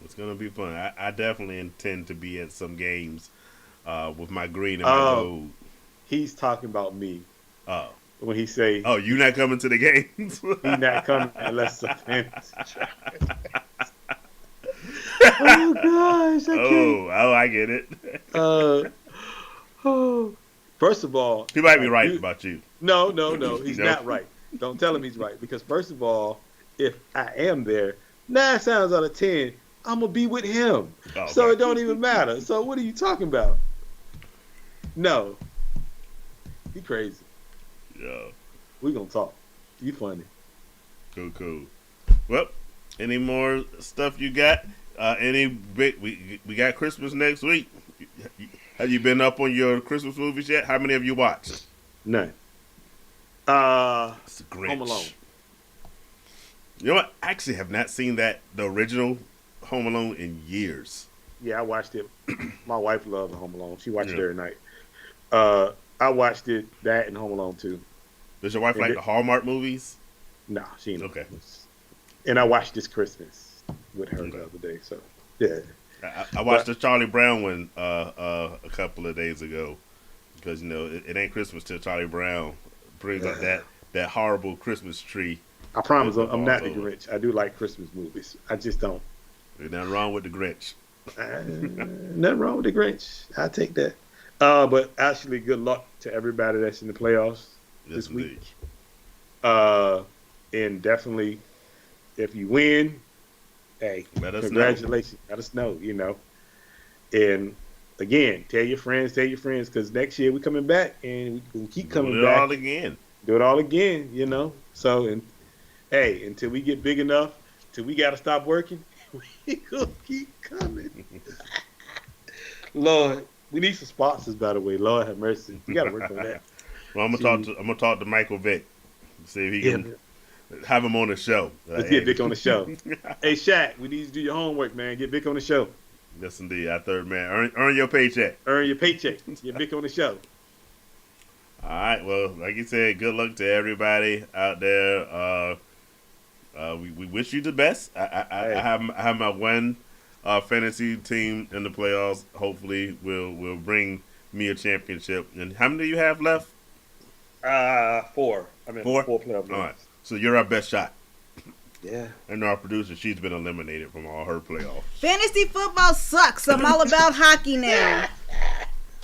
It's gonna be fun. I definitely intend to be at some games with my green and my gold. He's talking about me. Oh. When he say, "Oh, you not coming to the games?" He not coming unless the fans. Oh gosh! I get it. First of all, he might be right about you. No. He's not right. Don't tell him he's right because first of all, if I am there, 9 times out of 10, I'm gonna be with him. Okay. So it don't even matter. So what are you talking about? No, he crazy. Yeah, we gonna talk. You funny. Cool. Well, any more stuff you got? Any big? We got Christmas next week. Have you been up on your Christmas movies yet? How many have you watched? None. It's the Grinch. Home Alone. You know what? I actually have not seen the original Home Alone in years. Yeah, I watched it. My wife loves Home Alone. She watched it every night. I watched it, that and Home Alone 2. Does your wife like the Hallmark movies? No, she ain't. Okay. And I watched this Christmas with her the other day. So, yeah. I watched the Charlie Brown one a couple of days ago because, it ain't Christmas till Charlie Brown brings up that horrible Christmas tree. I promise I'm not the Grinch. I do like Christmas movies. I just don't. There's nothing wrong with the Grinch. Nothing wrong with the Grinch. I take that. But actually, good luck to everybody that's in the playoffs this week. And definitely, if you win, hey, congratulations. Let us know, And again, tell your friends, because next year we're coming back and we keep coming back. Do it all again, So, and hey, until we get big enough, till we got to stop working, we gonna keep coming. Lord, we need some sponsors, by the way. Lord have mercy. We got to work on that. Well, I'm gonna talk to Michael Vick, see if he can have him on the show. Let's get Vic on the show. Hey, Shaq, we need you to do your homework, man. Get Vic on the show. Yes, indeed. Our third man. Earn your paycheck. Earn your paycheck. Get Vic on the show. All right. Well, like you said, good luck to everybody out there. We wish you the best. I have my one fantasy team in the playoffs. Hopefully, will bring me a championship. And how many do you have left? 4. Four playoff games. All right. So you're our best shot. Yeah. And our producer, she's been eliminated from all her playoffs. Fantasy football sucks. I'm all about hockey now.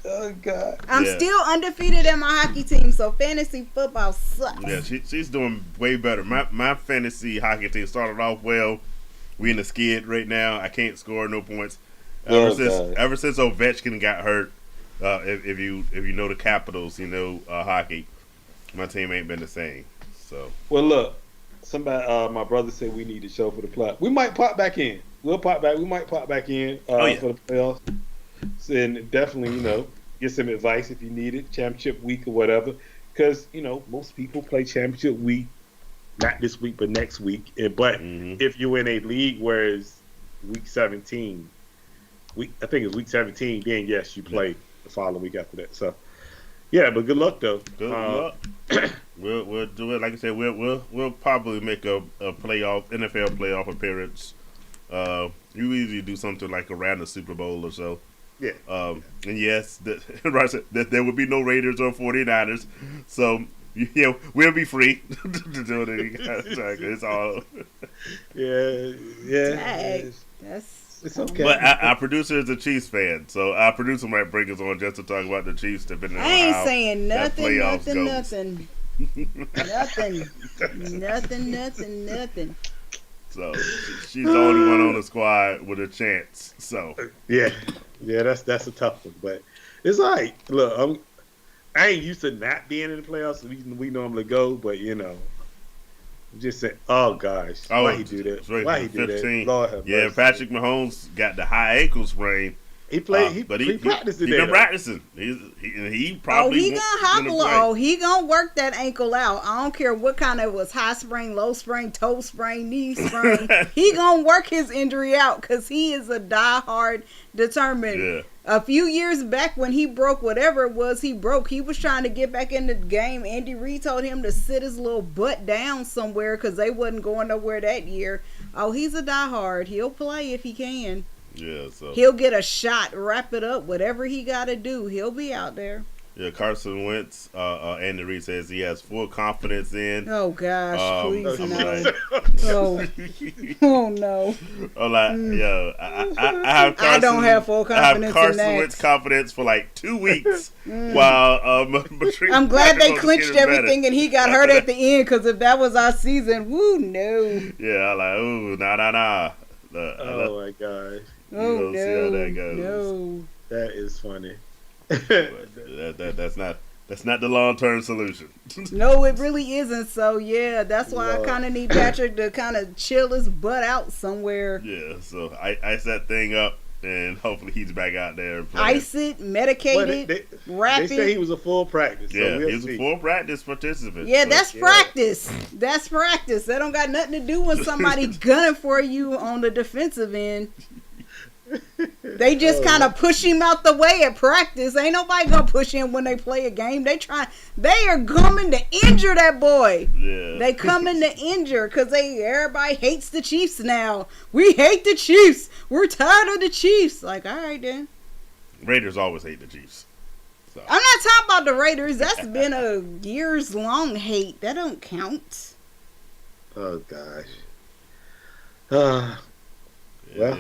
Oh, God. I'm still undefeated in my hockey team, so fantasy football sucks. Yeah, she's doing way better. My fantasy hockey team started off well. We in the skid right now. I can't score no points. Ever since Ovechkin got hurt, if you know the Capitals, hockey, my team ain't been the same. So well, look, somebody, my brother said we need to show for the plot. We might pop back in. We'll pop back. We might pop back in for the playoffs. So, and definitely, get some advice if you need it, championship week or whatever. Because most people play championship week, not this week but next week. But if you're in a league where it's week 17, I think it's week 17, then yes, you play the following week after that. So. Yeah, but good luck though. Good luck. We'll do it. Like I said, we'll probably make a NFL playoff appearance. You usually do something like around the Super Bowl or so. Yeah. And yes, that there will be no Raiders or 49ers. So we'll be free to do it. It's all. Yeah. It's okay. But our producer is a Chiefs fan, so our producer might bring us on just to talk about the Chiefs. Depending on I ain't how saying nothing. So she's the only one on the squad with a chance. So yeah, that's a tough one, but it's all right. Look, I ain't used to not being in the playoffs. We normally go, but just say, oh gosh, why he do that? Why he do that? Lord have mercy. Patrick Mahomes got the high ankle sprain. He played. He practiced today. He been practicing. He probably. He gonna hobble. He gonna work that ankle out. I don't care what kind of was, high sprain, low sprain, toe sprain, knee sprain. He gonna work his injury out because he is a diehard, determined A few years back when he broke whatever it was he broke, he was trying to get back in the game. Andy Reid told him to sit his little butt down somewhere because they wasn't going nowhere that year. Oh, he's a diehard. He'll play if he can. Yeah, so he'll get a shot, wrap it up, whatever he got to do. He'll be out there. Yeah, Carson Wentz, Andy Reid says he has full confidence in. Oh, gosh, please no. Like, oh, no. I'm like, yo, I have Carson, I don't have full confidence I have Carson in that. Wentz confidence for like 2 weeks while I'm glad they clinched everything and he got hurt at the end, because if that was our season, woo, no. Yeah, I'm like, ooh, nah. Oh, my gosh. Oh, see how that goes. No. That is funny. That's not the long-term solution. No, it really isn't. So yeah, that's why I kind of need Patrick to kind of chill his butt out somewhere. Yeah, so I ice that thing up, and hopefully he's back out there playing. Ice it, medicate it, wrap it. They say he was a full practice. Yeah, so he was a full practice participant. Yeah, that's practice. That's practice. That don't got nothing to do with somebody gunning for you on the defensive end. They just kind of push him out the way at practice. Ain't nobody gonna push him when they play a game. They are coming to injure that boy. Yeah. They coming to injure because everybody hates the Chiefs now. We hate the Chiefs. We're tired of the Chiefs. Like, all right then. Raiders always hate the Chiefs. So. I'm not talking about the Raiders. That's been a years long hate. That don't count. Oh gosh. Well, well,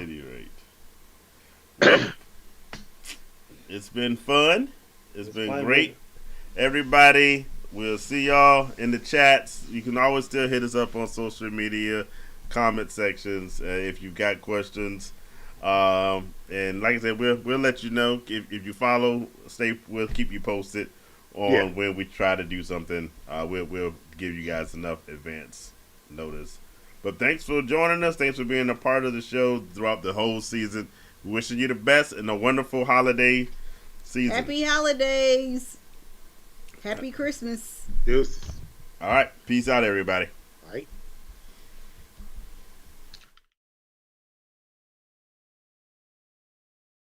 it's been fun. It's been great. Everybody, we'll see y'all in the chats. You can always still hit us up on social media, comment sections if you've got questions. And like I said, we'll let you know if you follow. We'll keep you posted on when we try to do something. We'll give you guys enough advance notice. But thanks for joining us. Thanks for being a part of the show throughout the whole season. Wishing you the best and a wonderful holiday season. Happy holidays. Happy Christmas. Deuces. All right. Peace out, everybody.